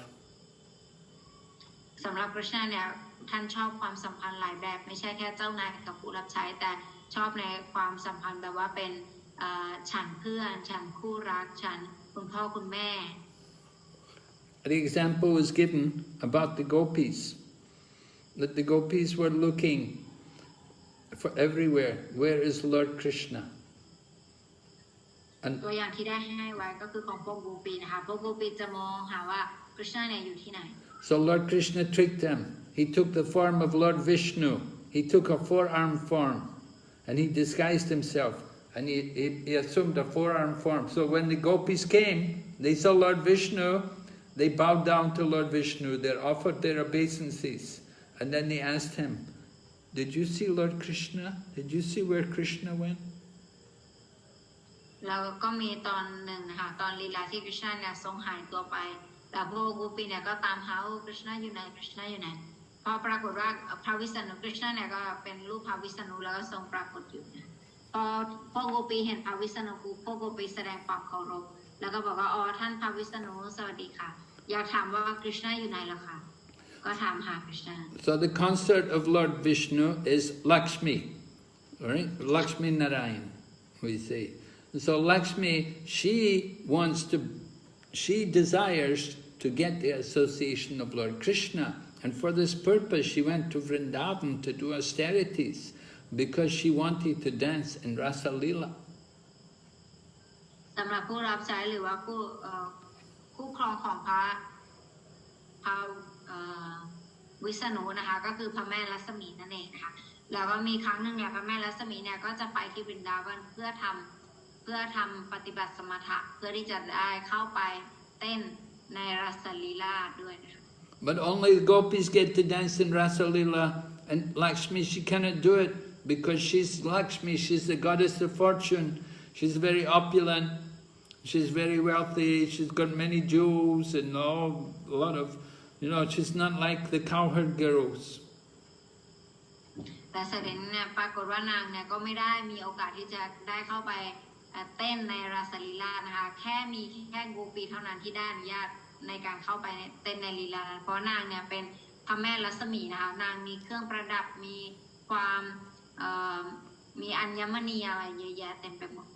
สำหรับคริชนาเนี่ยท่านชอบความสัมพันธ์หลายแบบไม่ใช่แค่เจ้านายกับผู้รับใช้แต่ชอบในความสัมพันธ์แบบว่าเป็นฉันเพื่อนฉันคู่รักฉันคุณพ่อคุณแม่ The example was given about the gopis, that the gopis were looking for everywhere, where is Lord Krishna? ตัวอย่างที่ได้ให้ไว้ก็คือของพวกโกปีนะคะพวกโกปีจะมองหาว่าคริชนาเนี่ยอยู่ที่ไหน So Lord Krishna tricked them. He took the form of Lord Vishnu. He took a four-arm form, and he disguised himself, and he assumed a four-arm form. So when the gopis came, they saw Lord Vishnu. They bowed down to Lord Vishnu. They offered their obeisances, and then they asked him, "Did you see Lord Krishna? Did you see where Krishna went?" แล้วก็มีตอนหนึ่งนะคะตอนลีลาที่คริชนาเนี่ยทรงหายตัวไปแต่พวกโกปีเนี่ยก็ตามหาคริชนาอยู่ไหนคริชนาอยู่ไหนพอปรากฏว่าพระวิษณุคริชนาเนี่ยก็เป็นรูปพระวิษณุแล้วก็ทรงปรากฏอยู่พอพวกโกปีเห็นพระวิษณุพวกโกปีแสดงความเคารพแล้วก็บอกว่าอ๋อท่านพระวิษณุสวัสดีค่ะอยากถามว่าคริชนาอยู่ไหนล่ะคะก็ถามหาคริชนา So the consort of Lord Vishnu is Lakshmi, right? Lakshmi Narayan, we say. So Lakshmi, she desires to get the association of Lord Krishna, and for this purpose she went to Vrindavan to do austerities, because she wanted to dance in Rasa Lila. สำหรับผู้รับใช้หรือว่าคู่ครองของพระวิษณุนะคะก็คือพระแม่ลักษมีนั่นเองนะคะแล้วก็มีครั้งหนึ่งเนี่ยพระแม่ลักษมีเนี่ยก็จะไปที่วรินดาวันเพื่อทำปฏิบัติสมถะเพื่อที่จะได้เข้าไปเต้นในรัสลีลาด้วยนะคะ But only the gopis get to dance in Rasa Lila, and Lakshmi, she cannot do it because she's Lakshmi, she's the goddess of fortune, she's very opulent, she's very wealthy, she's got many jewels and a lot of, she's not like the cowherd girls. แต่เสด็จเนี่ยปรากฏว่านางเนี่ยก็ไม่ได้มีโอกาสที่จะได้เข้าไปเต้นในราสลีลานะคะแค่โกปีเท่านั้นที่ได้อนุญาตในการเข้าไปเต้นในลีลาเพราะนางเนี่ยเป็นพระแม่ลักษมีนะคะนางมีเครื่องประดับมีความมีอัญมณีอะไรเยอะแยะเต็มไปหมด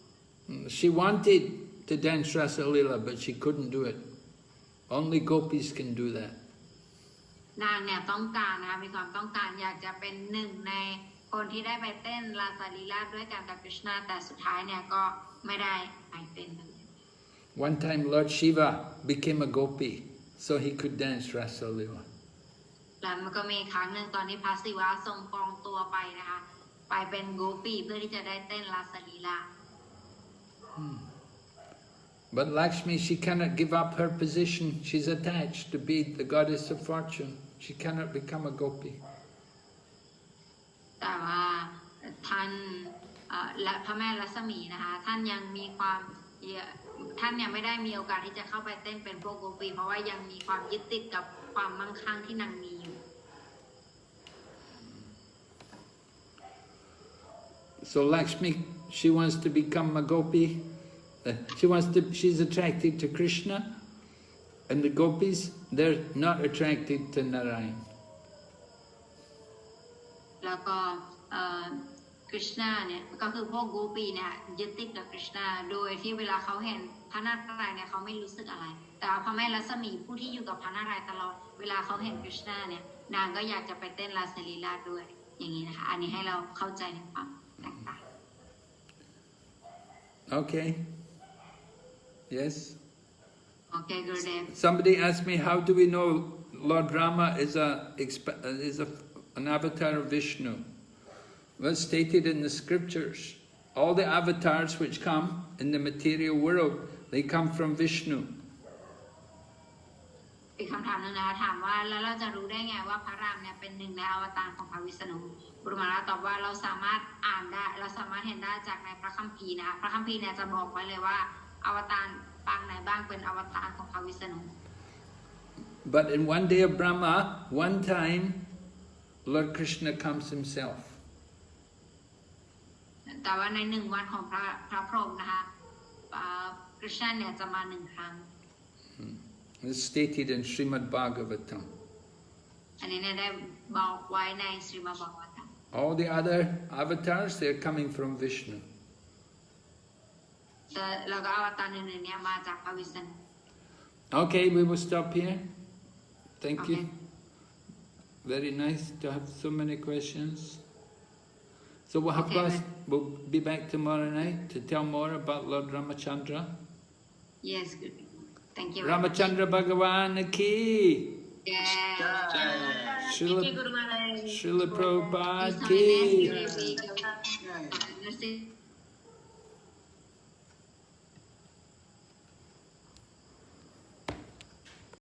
She wanted to dance Rasa Lila, but she couldn't do it. Only gopis can do that. นางเนี่ยต้องการนะคะมีความต้องการอยากจะเป็นหนึ่งในคนที่ได้ไปเต้นราสลีลาด้วยกันกับคริชนาแต่สุดท้ายเนี่ยก็ไม่ได้ไปเต้นเลย One time Lord Shiva became a gopi, so he could dance Rasa Lila. แล้วมันก็มีครั้งหนึ่งตอนที่พระศิวะทรงปลอมตัวไปนะคะไปเป็นโกปีเพื่อที่จะได้เต้นราสลีลา But Lakshmi, she cannot give up her position. She's attached to be the goddess of fortune. She cannot become a gopi. แต่ว่าท่านและพระแม่ลักษมีนะคะท่านยังมีความท่านยังไม่ได้มีโอกาสที่จะเข้าไปเต้นเป็นพวกโกปีเพราะว่ายังมีความยึดติดกับค ความมั่งคั่งที่นางมีอยู่ So Lakshmi, she wants to become a gopi. She's attracted to Krishna, and the gopis, they're not attracted to Narayan. แล้วก็คริชนาเนี่ยก็คือพวกโกปีเนี่ยยึดติดกับคริชนาโดยที่เวลาเขาเห็นพระนารายณ์เนี่ยเขาไม่รู้สึกอะไรแต่พระแม่รัศมีผู้ที่อยู่กับพระนารายณ์ตลอดเวลาเขาเห็นคริชนาเนี่ยนางก็อยากจะไปเต้นราสลีลาด้วยอย่างนี้นะคะอันนี้ให้เราเข้าใจในความแตกต่าง Okay. Yes. Okay, Gurudev. Somebody asked me, how do we know Lord Rama is an avatar of Vishnu? Well, stated in the scriptures. All the avatars which come in the material world, they come from Vishnu. อีกคำถามหนึ่งนะคะถามว่าแล้วเราจะรู้ได้ไงว่าพระรามเนี่ยเป็นหนึ่งในอวตารของพระวิษณุบุรุมาราตอบว่าเราสามารถอ่านได้เราสามารถเห็นได้จากในพระคัมภีร์นะคะพระคัมภีร์เนี่ยจะบอกไว้เลยว่าอวตารปางไหนบ้างเป็นอวตารของพระวิษณุ But in one day of Brahma, one time, Lord Krishna comes himself. แต่ว่าในหนึ่งวันของพระพรหมนะคะคริชนาเนี่ยจะมาหนึ่งครั้ง It's stated in Srimad Bhagavatam. อันนี้เนี่ยได้บอกไว้ในสรีมบากตัม All the other avatars, they're coming from Vishnu. แล้วก็อวตารอื่นๆเนี่ยมาจากพระวิษณุ Okay, we will stop here. Thank you. Very nice to have so many questions. So we'll be back tomorrow night to tell more about Lord Ramachandra. Yes, good. Thank you. Ramachandra Bhagavan ki. Yeah. Srila Prabhupada ki.